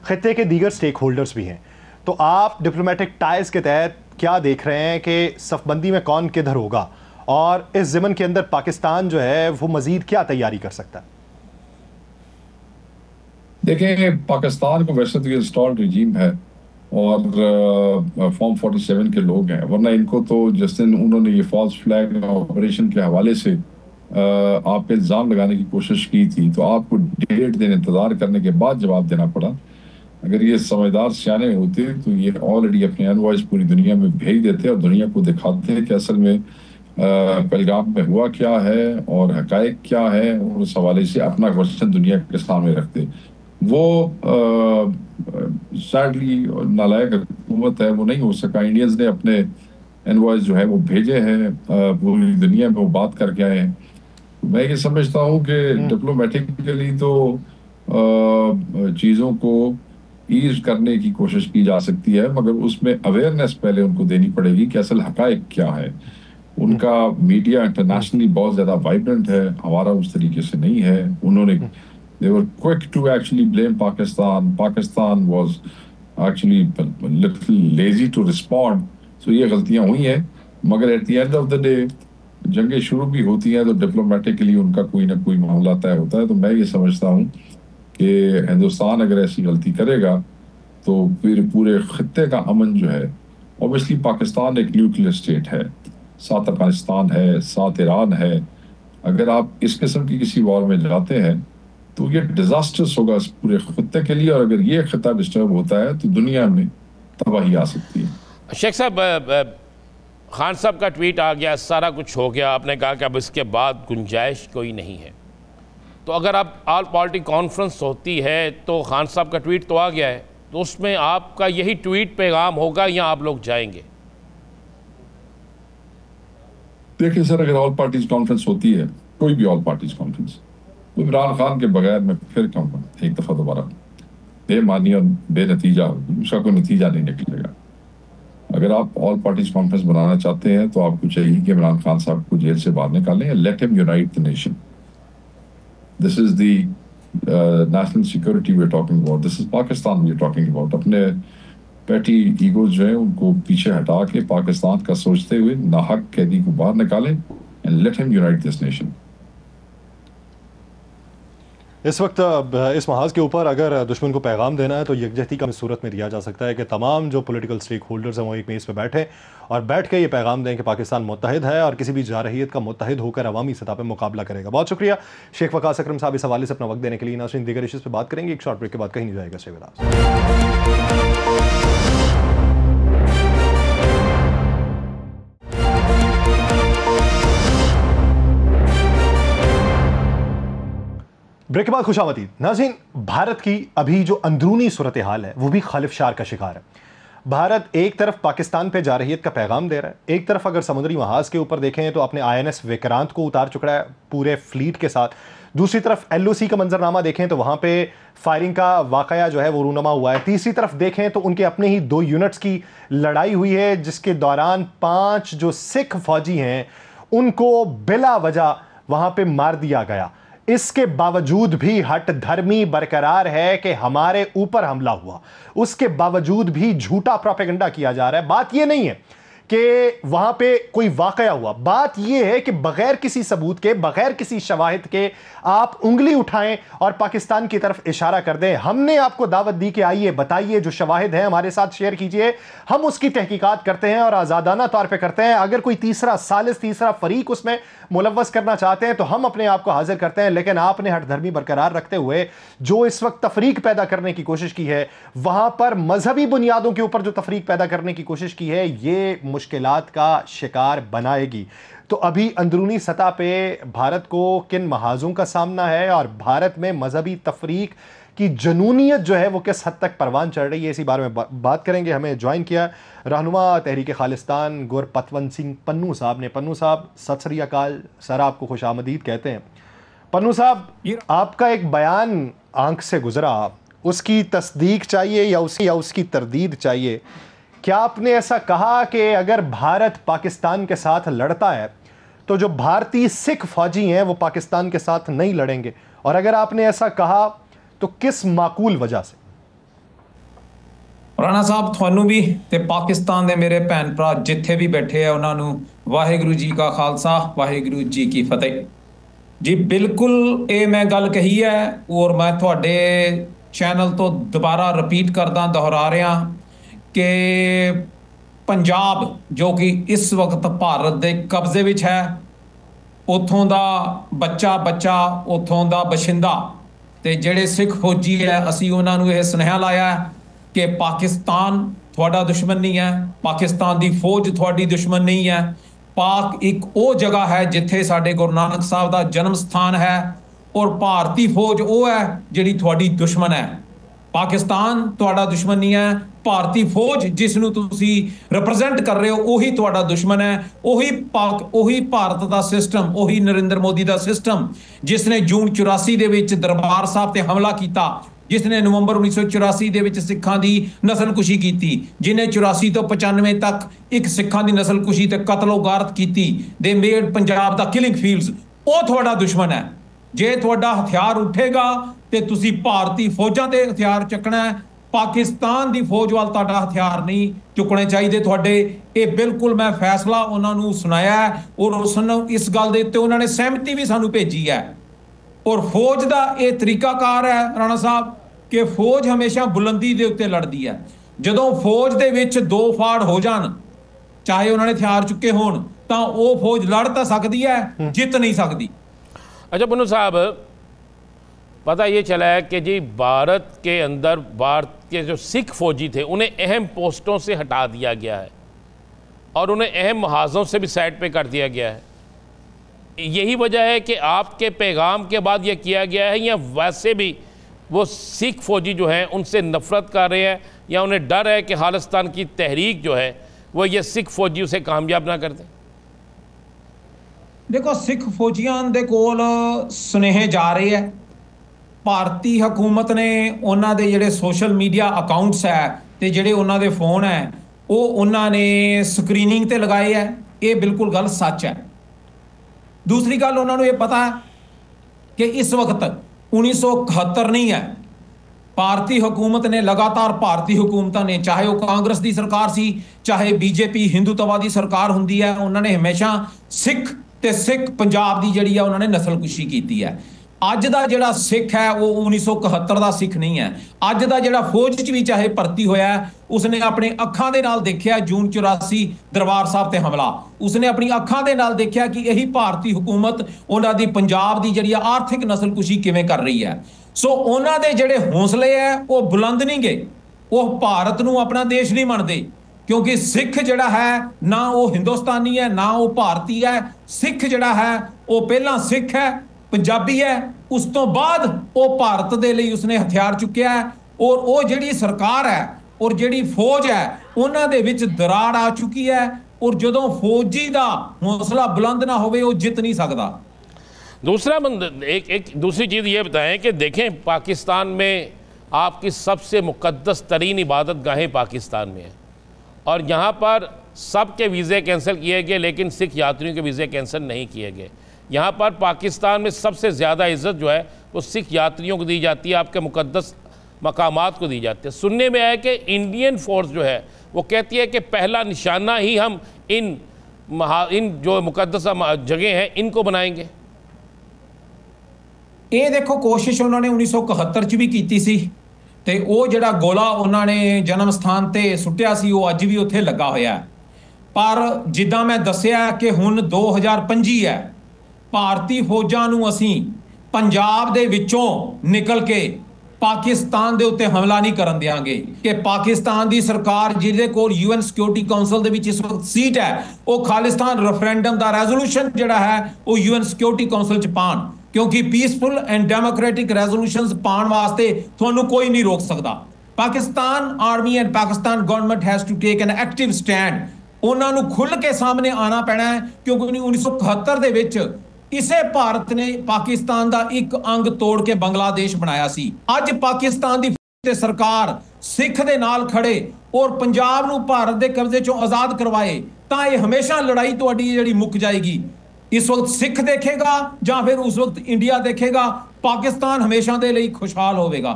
खित्ते के दीगर स्टेक होल्डर्स भी हैं। तो आप डिप्लोमेटिक टाइज के तहत क्या देख रहे हैं कि सफबंदी में कौन किधर होगा, और इस ज़मन के अंदर पाकिस्तान जो है वो मजीद क्या तैयारी कर सकता है? देखें, पाकिस्तान को वैसे तो ये इंस्टॉल्ड रिजीम है और फॉर्म 47 के लोग हैं, वरना इनको तो जिस दिन उन्होंने ये फॉल्स फ्लैग ऑपरेशन के हवाले से आप पे इल्ज़ाम लगाने की कोशिश की थी तो आपको 1.5 दिन इंतज़ार करने के बाद जवाब देना पड़ा। अगर ये समझदार सियाने होते तो ये ऑलरेडी अपने एनवॉइस पूरी दुनिया में भेज देते और दुनिया को दिखाते कि असल में पहलगाम में हुआ क्या है और हकायक क्या है, और उस हवाले से अपना वर्जन दुनिया के सामने रखते। वो सैडली नालायक हुकूमत है, वो नहीं हो सका। इंडियंस ने अपने एनवॉइस जो है वो भेजे हैं, पूरी दुनिया में वो बात करके आए हैं। मैं ये समझता हूँ कि डिप्लोमेटिकली तो चीज़ों को ईज करने की कोशिश की जा सकती है, मगर उसमें अवेयरनेस पहले उनको देनी पड़ेगी कि असल हकायक क्या है। उनका मीडिया इंटरनेशनली बहुत ज़्यादा वाइब्रेंट है, हमारा उस तरीके से नहीं है। उन्होंने they were quick to actually blame Pakistan. Pakistan was actually a little lazy to respond. So ये गलतियाँ हुई हैं, मगर at the end of the day जंगें शुरू भी होती हैं तो डिप्लोमेटिकली उनका कोई ना कोई मामला तय होता है। तो मैं ये समझता हूँ कि हिंदुस्तान अगर ऐसी गलती करेगा तो फिर पूरे खत्ते का अमन जो है, ऑब्वियसली पाकिस्तान एक न्यूक्लियर स्टेट है, साथ अफगानिस्तान है, साथ ईरान है। अगर आप इस किस्म की किसी वॉर में जाते हैं तो ये डिजास्टर्स होगा इस पूरे खत्ते के लिए, और अगर ये खत्ता डिस्टर्ब होता है तो दुनिया में तबाही आ सकती है। शेख साहब, खान साहब का ट्वीट आ गया, सारा कुछ हो गया, आपने कहा कि अब इसके बाद गुंजाइश कोई नहीं है, तो अगर आप ऑल पार्टी कॉन्फ्रेंस होती है तो खान साहब का ट्वीट तो आ गया है, तो उसमें आपका यही ट्वीट पैगाम होगा या आप लोग जाएंगे? देखिए सर, अगर ऑल पार्टीज कॉन्फ्रेंस होती है, कोई भी ऑल पार्टीज कॉन्फ्रेंस, तो इमरान खान के बगैर मैं फिर कहूँगा एक दफ़ा दोबारा बेमानी और बेनतीजा होगी, उसका कोई नतीजा नहीं निकलेगा। अगर आप ऑल पार्टीज कॉन्फ्रेंस बनाना चाहते हैं तो आपको चाहिए कि इमरान खान साहब को जेल से बाहर निकालें, let him unite the nation. This is the national security we are talking about, this is Pakistan we are talking about. अपने पैटी ईगोज जो है उनको पीछे हटा के पाकिस्तान का सोचते हुए नाहक कैदी को बाहर निकालें and let him unite this nation. इस वक्त इस महाज के ऊपर अगर दुश्मन को पैगाम देना है तो यकजहती का सूरत में दिया जा सकता है कि तमाम जो पॉलिटिकल स्टेक होल्डर्स हैं वो एक मेज़ पे बैठे और बैठ के ये पैगाम दें कि पाकिस्तान मुत्तहिद है और किसी भी जारहियत का मुत्तहिद होकर अवामी सतह पर मुकाबला करेगा। बहुत शुक्रिया शेख वकास अकरम साहब इस हवाले से अपना वक्त देने के लिए। नाज़रीन, दीगर इश्यूज़ पे बात करेंगे एक शॉर्ट ब्रेक के बाद, कहीं नहीं जाएगा। Stay with us. ब्रेक के बाद खुशामदीद। नाज़रीन, भारत की अभी जो अंदरूनी सूरत हाल है वो भी खालिफशार का शिकार है। भारत एक तरफ पाकिस्तान पे जारहियत का पैगाम दे रहा है, एक तरफ अगर समुद्री महाज के ऊपर देखें तो अपने INS विक्रांत को उतार चुका है पूरे फ्लीट के साथ। दूसरी तरफ LOC का मंजरनामा देखें तो वहाँ पे फायरिंग का वाकया जो है वो रूनमा हुआ है। तीसरी तरफ देखें तो उनके अपने ही 2 यूनिट्स की लड़ाई हुई है जिसके दौरान 5 जो सिख फौजी हैं उनको बिला वजह वहाँ पे मार दिया गया। इसके बावजूद भी हट धर्मी बरकरार है कि हमारे ऊपर हमला हुआ, उसके बावजूद भी झूठा प्रोपेगेंडा किया जा रहा है। बात यह नहीं है कि वहां पे कोई वाकया हुआ, बात यह है कि बगैर किसी सबूत के, बगैर किसी शवाहिद के आप उंगली उठाएं और पाकिस्तान की तरफ इशारा कर दें। हमने आपको दावत दी कि आइए बताइए, जो शवाहिद हैं हमारे साथ शेयर कीजिए, हम उसकी तहकीकात करते हैं और आज़ादाना तौर पे करते हैं। अगर कोई तीसरा सालिस, तीसरा फरीक उसमें मुलव्वस करना चाहते हैं तो हम अपने आप को हाजिर करते हैं। लेकिन आपने हट धर्मी बरकरार रखते हुए जो इस वक्त तफरीक पैदा करने की कोशिश की है, वहां पर मजहबी बुनियादों के ऊपर जो तफरीक पैदा करने की कोशिश की है, ये मुश्किलात का शिकार बनाएगी। तो अभी अंदरूनी सतह पे भारत को किन महाजों का सामना है और भारत में मजहबी तफरीक की जनूनियत जो है वो किस हद तक परवान चढ़ रही है, इसी बारे में बात करेंगे। हमें ज्वाइन किया रहनुमा तहरीक खालिस्तान गुरपतवंत सिंह पन्नू साहब ने। पन्नू साहब, सत श्री अकाल सर, आपको खुश आमदीद कहते हैं। पन्नू साहब, आपका एक बयान आंख से गुजरा, उसकी तस्दीक चाहिए या उसकी तरदीद चाहिए। क्या आपने ऐसा कहा कि अगर भारत पाकिस्तान के साथ लड़ता है तो जो भारतीय सिख फौजी हैं वो पाकिस्तान के साथ नहीं लड़ेंगे, और अगर आपने ऐसा कहा तो किस माकूल वजह से? राणा साहब, थानू भी ते पाकिस्तान दे मेरे भैन भरा जिथे भी बैठे हैं उन्होंने वाहिगुरू जी का खालसा वाहिगुरू जी की फतेह जी। बिल्कुल ये मैं गल कही है और मैं थोड़े चैनल तो दोबारा रिपीट करदा, दोहरा रहा कि पंजाब जो कि इस वक्त भारत के कब्जे विच है, उथों दा बच्चा उथों दा बशिंदा ते जेड़े सिख फौजी है, असी उन्होंने यह सुनेहा लाया कि पाकिस्तान थोड़ा दुश्मन नहीं है, पाकिस्तान की फौज थोड़ी दुश्मन नहीं है। पाक एक वो जगह है जिथे साडे गुरु नानक साहब का जन्म स्थान है, और भारतीय फौज वो है जिहड़ी थोड़ी दुश्मन है। पाकिस्तान थोड़ा दुश्मन नहीं है, भारतीय फौज जिसनूं तुसी रिप्रजेंट कर रहे हो वही थोड़ा दुश्मन है। वही भारत का सिस्टम, वही नरेंद्र मोदी का सिस्टम जिसने जून 84 दे विच दरबार साहब ते हमला किया, जिसने नवंबर 1984 दे विच सिखां दी नस्लकुशी की, जिन्हें 84 तो 95 तक एक सिखां दी नस्लकुशी ते कतलो गारत की, दे मेड पंजाब दा किलिंग फील्ड्स, वो थोड़ा दुश्मन है। जे थोड़ा हथियार उठेगा तो तुसी भारतीय फौजां दे हथियार चकना है, पाकिस्तान दी फौज वाल तुहाडा हथियार नहीं चुकने चाहिए तुहाडे। ये बिल्कुल मैं फैसला उन्होंने सुनाया है और उसने इस गल दे उत्ते उन्होंने सहमति भी सानू भेजी है। और फौज का यह तरीकाकार है राणा साहब कि फौज हमेशा बुलंदी के उत्ते लड़ती है। जदों फौज दे विच दो फाड़ हो जान, चाहे उन्होंने हथियार चुके होण, तां वो फौज लड़ तां सकदी है, जित नहीं सकती। अच्छा पन्नू साहब, पता ये चला है कि जी भारत के अंदर भारत के जो सिख फौजी थे उन्हें अहम पोस्टों से हटा दिया गया है और उन्हें अहम महाजों से भी साइड पे कर दिया गया है। यही वजह है कि आपके पैगाम के बाद यह किया गया है, या वैसे भी वो सिख फौजी जो हैं उनसे नफ़रत कर रहे हैं, या उन्हें डर है कि खालिस्तान की तहरीक जो है वो ये सिख फौजी उसे कामयाब ना कर दें? देखो, सिख फौजियां दे कोल सुनेहे जा रहे हैं। ਭਾਰਤੀ ਹਕੂਮਤ ਨੇ ਉਹਨਾਂ ਦੇ ਜਿਹੜੇ ਸੋਸ਼ਲ ਮੀਡੀਆ ਅਕਾਊਂਟਸ ਹੈ ਤੇ ਜਿਹੜੇ ਉਹਨਾਂ ਦੇ ਫੋਨ ਹੈ ਉਹ ਉਹਨਾਂ ਨੇ ਸਕਰੀਨਿੰਗ ਤੇ ਲਗਾਏ ਹੈ। ਇਹ ਬਿਲਕੁਲ ਗੱਲ ਸੱਚ ਹੈ। ਦੂਸਰੀ ਗੱਲ, ਉਹਨਾਂ ਨੂੰ ਇਹ ਪਤਾ ਹੈ ਕਿ ਇਸ ਵਕਤ 1971 ਨਹੀਂ ਹੈ। ਭਾਰਤੀ ਹਕੂਮਤ ਨੇ ਲਗਾਤਾਰ, ਭਾਰਤੀ ਹਕੂਮਤਾਂ ਨੇ, ਚਾਹੇ ਉਹ ਕਾਂਗਰਸ ਦੀ ਸਰਕਾਰ ਸੀ, ਚਾਹੇ ਬੀਜੇਪੀ ਹਿੰਦੂਤਵਾਦੀ ਸਰਕਾਰ ਹੁੰਦੀ ਹੈ, ਉਹਨਾਂ ਨੇ ਹਮੇਸ਼ਾ ਸਿੱਖ ਤੇ ਸਿੱਖ ਪੰਜਾਬ ਦੀ ਜਿਹੜੀ ਆ ਉਹਨਾਂ ਨੇ ਨਸਲਕੁਸ਼ੀ ਕੀਤੀ ਹੈ। ਅੱਜ ਦਾ ਜਿਹੜਾ ਸਿੱਖ ਹੈ ਉਹ 1971 ਦਾ ਸਿੱਖ ਨਹੀਂ ਹੈ। ਅੱਜ ਦਾ ਜਿਹੜਾ ਫੌਜ 'ਚ ਵੀ ਚਾਹੇ ਭਰਤੀ ਹੋਇਆ, ਉਸਨੇ ਆਪਣੇ ਅੱਖਾਂ ਦੇ ਨਾਲ ਦੇਖਿਆ ਜੂਨ 84 ਦਰਬਾਰ ਸਾਹਿਬ ਤੇ ਹਮਲਾ। ਉਸਨੇ ਆਪਣੀ ਅੱਖਾਂ ਦੇ ਨਾਲ ਦੇਖਿਆ ਕਿ ਇਹੀ ਭਾਰਤੀ ਹਕੂਮਤ ਉਹਨਾਂ ਦੀ ਪੰਜਾਬ ਦੀ ਜਿਹੜੀ ਆਰਥਿਕ ਨਸਲਕੁਸ਼ੀ ਕਿਵੇਂ ਕਰ ਰਹੀ ਹੈ। ਸੋ ਉਹਨਾਂ ਦੇ ਜਿਹੜੇ ਹੌਸਲੇ ਹੈ ਉਹ ਬੁਲੰਦ ਨਹੀਂ ਗਏ। ਉਹ ਭਾਰਤ ਨੂੰ ਆਪਣਾ ਦੇਸ਼ ਨਹੀਂ ਮੰਨਦੇ, ਕਿਉਂਕਿ ਸਿੱਖ ਜਿਹੜਾ ਹੈ ਨਾ ਉਹ ਹਿੰਦੁਸਤਾਨੀ ਹੈ ਨਾ ਉਹ ਭਾਰਤੀ ਹੈ। ਸਿੱਖ ਜਿਹੜਾ ਹੈ ਉਹ ਪਹਿਲਾਂ ਸਿੱਖ ਹੈ, ਪੰਜਾਬੀ ਹੈ, ਉਸ ਤੋਂ ਬਾਅਦ ਉਹ ਭਾਰਤ ਦੇ ਲਈ ਉਸਨੇ ਹਥਿਆਰ ਚੁੱਕਿਆ ਹੈ। ਔਰ ਉਹ ਜਿਹੜੀ ਸਰਕਾਰ ਹੈ ਔਰ ਜਿਹੜੀ ਫੌਜ ਹੈ ਉਹਨਾਂ ਦੇ ਵਿੱਚ ਦਰਾੜ ਆ ਚੁੱਕੀ ਹੈ। ਔਰ ਜਦੋਂ ਫੌਜੀ ਦਾ ਹੌਸਲਾ बुलंद ना होवे वो जित नहीं सकता। दूसरा एक दूसरी चीज़ ये बताएं कि देखें, पाकिस्तान में आपकी सबसे मुक़द्दस तरीन इबादत गाहें पाकिस्तान में है, और यहाँ पर सब के वीज़े कैंसिल किए गए, लेकिन सिख यात्रियों के वीज़े कैंसिल नहीं किए गए। यहाँ पर पाकिस्तान में सबसे ज़्यादा इज़्ज़त जो है वो सिख यात्रियों को दी जाती है, आपके मुक़द्दस मकामात को दी जाती है। सुनने में आया कि इंडियन फोर्स जो है वो कहती है कि पहला निशाना ही हम इन जो मुक़द्दस जगह हैं इनको बनाएंगे। ये देखो, कोशिश उन्होंने 1971 ਚ ਵੀ ਕੀਤੀ ਸੀ ਤੇ ਉਹ ਜਿਹੜਾ ਗੋਲਾ ਉਹਨਾਂ ਨੇ ਜਨਮ ਸਥਾਨ ਤੇ ਸੁੱਟਿਆ ਸੀ ਉਹ ਅੱਜ ਵੀ ਉੱਥੇ ਲੱਗਾ ਹੋਇਆ ਹੈ। ਪਰ ਜਿੱਦਾਂ ਮੈਂ ਦੱਸਿਆ ਕਿ ਹੁਣ 2025 ਹੈ, ਭਾਰਤੀ ਫੌਜਾਂ ਨੂੰ ਅਸੀਂ ਪੰਜਾਬ ਦੇ ਵਿੱਚੋਂ ਨਿਕਲ ਕੇ ਪਾਕਿਸਤਾਨ ਦੇ ਉੱਤੇ ਹਮਲਾ ਨਹੀਂ ਕਰਨ ਦੇਵਾਂਗੇ। ਕਿ ਪਾਕਿਸਤਾਨ ਦੀ ਸਰਕਾਰ ਜਿਹਦੇ ਕੋਲ UN ਸਿਕਿਉਰਿਟੀ ਕਾਉਂਸਲ ਦੇ ਵਿੱਚ ਇਸ ਵਕਤ ਸੀਟ ਹੈ, ਉਹ ਖਾਲਿਸਤਾਨ ਰੈਫਰੈਂਡਮ ਦਾ ਰੈਜ਼ੋਲੂਸ਼ਨ ਜਿਹੜਾ ਹੈ ਉਹ UN ਸਿਕਿਉਰਿਟੀ ਕਾਉਂਸਲ 'ਚ ਪਾਣ, क्योंकि पीसफुल एंड डेमोक्रेटिक रेजोल्यूशंस पाने वास्ते थानू कोई नहीं रोक सकता। Pakistan army and Pakistan government has to take an active stand. उन्होंने खुल के सामने आना पैना है, क्योंकि 1971 ਦੇ ਵਿੱਚ इसे भारत ने पाकिस्तान का एक अंग तोड़ के बांग्लादेश बनाया सी। अज पाकिस्तान की सरकार सिख दे नाल खड़े और पंजाब नू भारत के कब्जे चों आज़ाद करवाए तो यह हमेशा लड़ाई तुहाडी जिहड़ी मुक जाएगी। इस वक्त सिख देखेगा या फिर उस वक्त इंडिया देखेगा, पाकिस्तान हमेशा दे लिए खुशहाल होगा।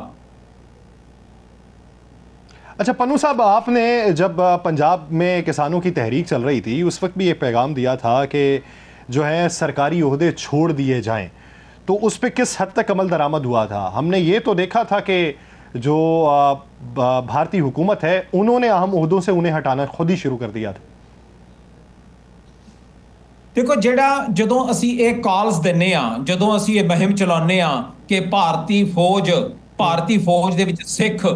अच्छा पन्नू साहब, आपने जब पंजाब में किसानों की तहरीक चल रही थी उस वक्त भी ये पैगाम दिया था कि जो है सरकारी ओहदे छोड़ दिए जाएं, तो उस पर किस हद तक अमल दरामद हुआ था? हमने ये तो देखा था कि जो भारतीय हुकूमत है उन्होंने अहम ओहदों से उन्हें हटाना खुद ही शुरू कर दिया था। देखो, ਜਦੋਂ ਅਸੀਂ ਇਹ ਕਾਲਸ ਦਿੰਨੇ ਆ, ਜਦੋਂ ਅਸੀਂ ਇਹ ਮੁਹਿੰਮ ਚਲਾਉਂਦੇ ਆ ਕਿ ਭਾਰਤੀ ਫੌਜ ਦੇ ਵਿੱਚ ਸਿੱਖ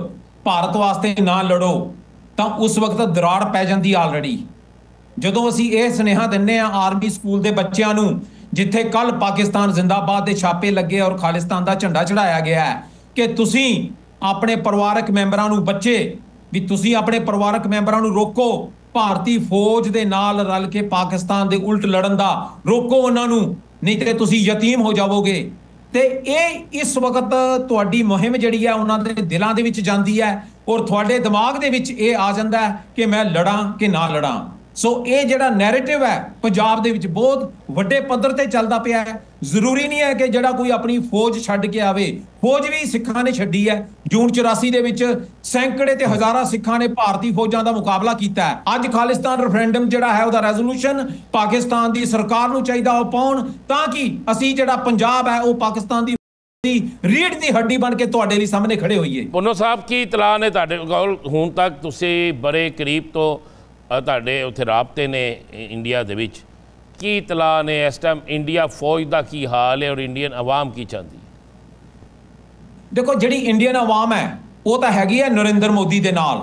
ਭਾਰਤ ਵਾਸਤੇ ਨਾ ਲੜੋ, ਤਾਂ ਉਸ ਵਕਤ ਦਰਾੜ ਪੈ ਜਾਂਦੀ ਆਲਰੇਡੀ। ਜਦੋਂ ਅਸੀਂ ਇਹ ਸੁਨੇਹਾ ਦਿੰਨੇ ਆ ਆਰਮੀ ਸਕੂਲ ਦੇ ਬੱਚਿਆਂ ਨੂੰ, ਜਿੱਥੇ ਕੱਲ ਪਾਕਿਸਤਾਨ ਜ਼ਿੰਦਾਬਾਦ ਦੇ ਛਾਪੇ ਲੱਗੇ ਔਰ ਖਾਲਿਸਤਾਨ ਦਾ ਝੰਡਾ ਚੜਾਇਆ ਗਿਆ ਹੈ, ਕਿ ਤੁਸੀਂ ਆਪਣੇ ਪਰਿਵਾਰਕ ਮੈਂਬਰਾਂ ਨੂੰ, ਬੱਚੇ ਵੀ ਤੁਸੀਂ ਆਪਣੇ ਪਰਿਵਾਰਕ ਮੈਂਬਰਾਂ ਨੂੰ ਰੋਕੋ, ਭਾਰਤੀ ਫੌਜ ਦੇ ਨਾਲ ਰਲ ਕੇ ਪਾਕਿਸਤਾਨ ਦੇ ਉਲਟ ਲੜਨ ਦਾ ਰੋਕੋ ਉਹਨਾਂ ਨੂੰ, ਨਹੀਂ ਤੇ ਤੁਸੀਂ ਯਤੀਮ ਹੋ ਜਾਵੋਗੇ। ਤੇ ਇਹ ਇਸ ਵਕਤ ਤੁਹਾਡੀ ਮੁਹਿੰਮ ਜਿਹੜੀ ਹੈ ਉਹਨਾਂ ਦੇ ਦਿਲਾਂ ਦੇ ਵਿੱਚ ਜਾਂਦੀ ਹੈ ਔਰ ਤੁਹਾਡੇ ਦਿਮਾਗ ਦੇ ਵਿੱਚ ਇਹ ਆ ਜਾਂਦਾ ਹੈ ਕਿ ਮੈਂ ਲੜਾਂ ਕਿ ਨਾ ਲੜਾਂ। ਸੋ ਇਹ ਜਿਹੜਾ ਨੈਰੇਟਿਵ ਹੈ ਪੰਜਾਬ ਦੇ ਵਿੱਚ ਬਹੁਤ ਵੱਡੇ ਪੱਧਰ ਤੇ ਚੱਲਦਾ ਪਿਆ ਹੈ। ਜ਼ਰੂਰੀ ਨਹੀਂ ਹੈ ਕਿ ਜਿਹੜਾ ਕੋਈ ਆਪਣੀ ਫੌਜ ਛੱਡ ਕੇ ਆਵੇ, ਫੌਜ ਵੀ ਸਿੱਖਾਂ ਨੇ ਛੱਡੀ ਹੈ। ਜੂਨ 84 ਦੇ ਵਿੱਚ ਸੈਂਕੜੇ ਤੇ ਹਜ਼ਾਰਾਂ ਸਿੱਖਾਂ ਨੇ ਭਾਰਤੀ ਫੌਜਾਂ ਦਾ ਮੁਕਾਬਲਾ ਕੀਤਾ ਹੈ। ਅੱਜ ਖਾਲਿਸਤਾਨ ਰੈਫਰੈਂਡਮ ਜਿਹੜਾ ਹੈ ਉਹਦਾ ਰੈਜ਼ੋਲੂਸ਼ਨ ਪਾਕਿਸਤਾਨ ਦੀ ਸਰਕਾਰ ਨੂੰ ਚਾਹੀਦਾ ਉਹ ਪਾਉਣ, ਤਾਂ ਕਿ ਅਸੀਂ ਜਿਹੜਾ ਪੰਜਾਬ ਹੈ ਉਹ ਪਾਕਿਸਤਾਨ ਦੀ ਰੀੜ ਦੀ ਹੱਡੀ ਬਣ ਕੇ ਤੁਹਾਡੇ ਲਈ ਸਾਹਮਣੇ ਖੜੇ ਹੋਈਏ। ਪੁੰਨੂ ਸਾਹਿਬ ਕੀ ਇਤਲਾਹ ਨੇ ਤੁਹਾਡੇ ਕੋਲ? ਹੁਣ ਤੱਕ ਤੁਸੀਂ ਬੜੇ ਕਰੀਬ ਤੋਂ ਤੁਹਾਡੇ ਉੱਥੇ ਰਾਬਤੇ ਨੇ ਇੰਡੀਆ ਦੇ ਵਿੱਚ, ਕੀ ਇਤਲਾਹ ਨੇ ਇਸ ਟਾਈਮ ਇੰਡੀਆ ਫੌਜ ਦਾ ਕੀ ਹਾਲ ਹੈ ਔਰ ਇੰਡੀਅਨ ਆਵਾਮ ਕੀ ਚਾਹੁੰਦੀ ਹੈ? ਦੇਖੋ, ਜਿਹੜੀ ਇੰਡੀਅਨ ਆਵਾਮ ਹੈ ਉਹ ਤਾਂ ਹੈਗੀ ਹੈ ਨਰਿੰਦਰ ਮੋਦੀ ਦੇ ਨਾਲ,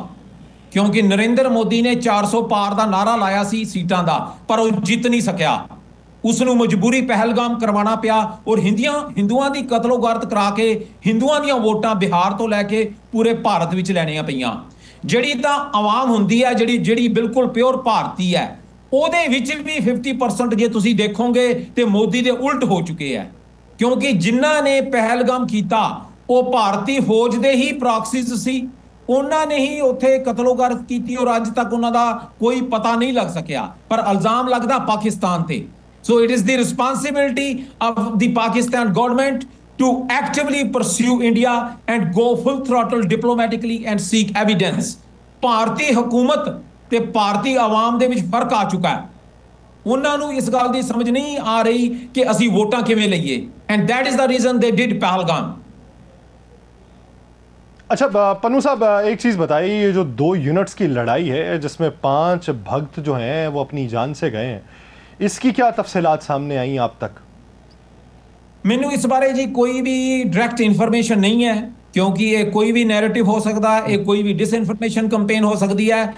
ਕਿਉਂਕਿ ਨਰਿੰਦਰ ਮੋਦੀ ਨੇ 400 ਪਾਰ ਦਾ ਨਾਰਾ ਲਾਇਆ ਸੀ ਸੀਟਾਂ ਦਾ, ਪਰ ਉਹ ਜਿੱਤ ਨਹੀਂ ਸਕਿਆ। ਉਸ ਨੂੰ ਮਜਬੂਰੀ ਪਹਿਲਗਾਮ ਕਰਵਾਉਣਾ ਪਿਆ ਔਰ ਹਿੰਦੂਆਂ ਦੀ ਕਤਲੋਗਾਰਤ ਕਰਾ ਕੇ ਹਿੰਦੂਆਂ ਦੀਆਂ ਵੋਟਾਂ ਬਿਹਾਰ ਤੋਂ ਲੈ ਕੇ ਪੂਰੇ ਭਾਰਤ ਵਿੱਚ ਲੈਣੀਆਂ ਪਈਆਂ। ਜਿਹੜੀ ਤਾਂ ਆਵਾਮ ਹੁੰਦੀ ਹੈ ਜਿਹੜੀ ਬਿਲਕੁਲ ਪਿਓਰ ਭਾਰਤੀ ਹੈ, ਉਹਦੇ ਵਿੱਚ ਵੀ 50% ਜੇ ਤੁਸੀਂ ਦੇਖੋਗੇ ਤੇ ਮੋਦੀ ਦੇ ਉਲਟ ਹੋ ਚੁੱਕੇ ਹੈ, ਕਿਉਂਕਿ ਜਿਨ੍ਹਾਂ ਨੇ ਪਹਿਲਗਾਮ ਕੀਤਾ ਉਹ ਭਾਰਤੀ ਫੌਜ ਦੇ ਹੀ ਪ੍ਰੌਕਸੀਜ਼ ਸੀ। ਉਹਨਾਂ ਨੇ ਹੀ ਉੱਥੇ ਕਤਲੋਗਾਰਤ ਕੀਤੀ ਔਰ ਅੱਜ ਤੱਕ ਉਹਨਾਂ ਦਾ ਕੋਈ ਪਤਾ ਨਹੀਂ ਲੱਗ ਸਕਿਆ, ਪਰ ਇਲਜ਼ਾਮ ਲੱਗਦਾ ਪਾਕਿਸਤਾਨ ਤੇ। So it is the responsibility of the Pakistan government to actively pursue India and go full throttle diplomatically and seek evidence। ਭਾਰਤੀ ਹਕੂਮਤ ਤੇ ਭਾਰਤੀ ਆਵਾਮ ਦੇ ਵਿੱਚ ਫਰਕ ਆ ਚੁੱਕਾ ਹੈ। ਉਹਨਾਂ ਨੂੰ ਇਸ ਗੱਲ ਦੀ ਸਮਝ ਨਹੀਂ ਆ ਰਹੀ ਕਿ ਅਸੀਂ ਵੋਟਾਂ ਕਿਵੇਂ ਲਈਏ, and that is the reason they did Pahalgam। अच्छा पन्नू साहब, एक चीज़ बताइए, ये जो 2 यूनिट्स की लड़ाई है जिसमें 5 भक्त जो हैं वो अपनी जान से गए हैं, इसकी क्या तफसीलात सामने आई आप तक? ਮੈਨੂੰ ਇਸ ਬਾਰੇ ਜੀ ਕੋਈ ਵੀ ਡਾਇਰੈਕਟ ਇਨਫੋਰਮੇਸ਼ਨ ਨਹੀਂ ਹੈ, ਕਿਉਂਕਿ ਇਹ ਕੋਈ ਵੀ ਨੈਰੇਟਿਵ ਹੋ ਸਕਦਾ, ਇਹ ਕੋਈ ਵੀ ਡਿਸਇਨਫੋਰਮੇਸ਼ਨ ਕੈਂਪੇਨ ਹੋ ਸਕਦੀ ਹੈ।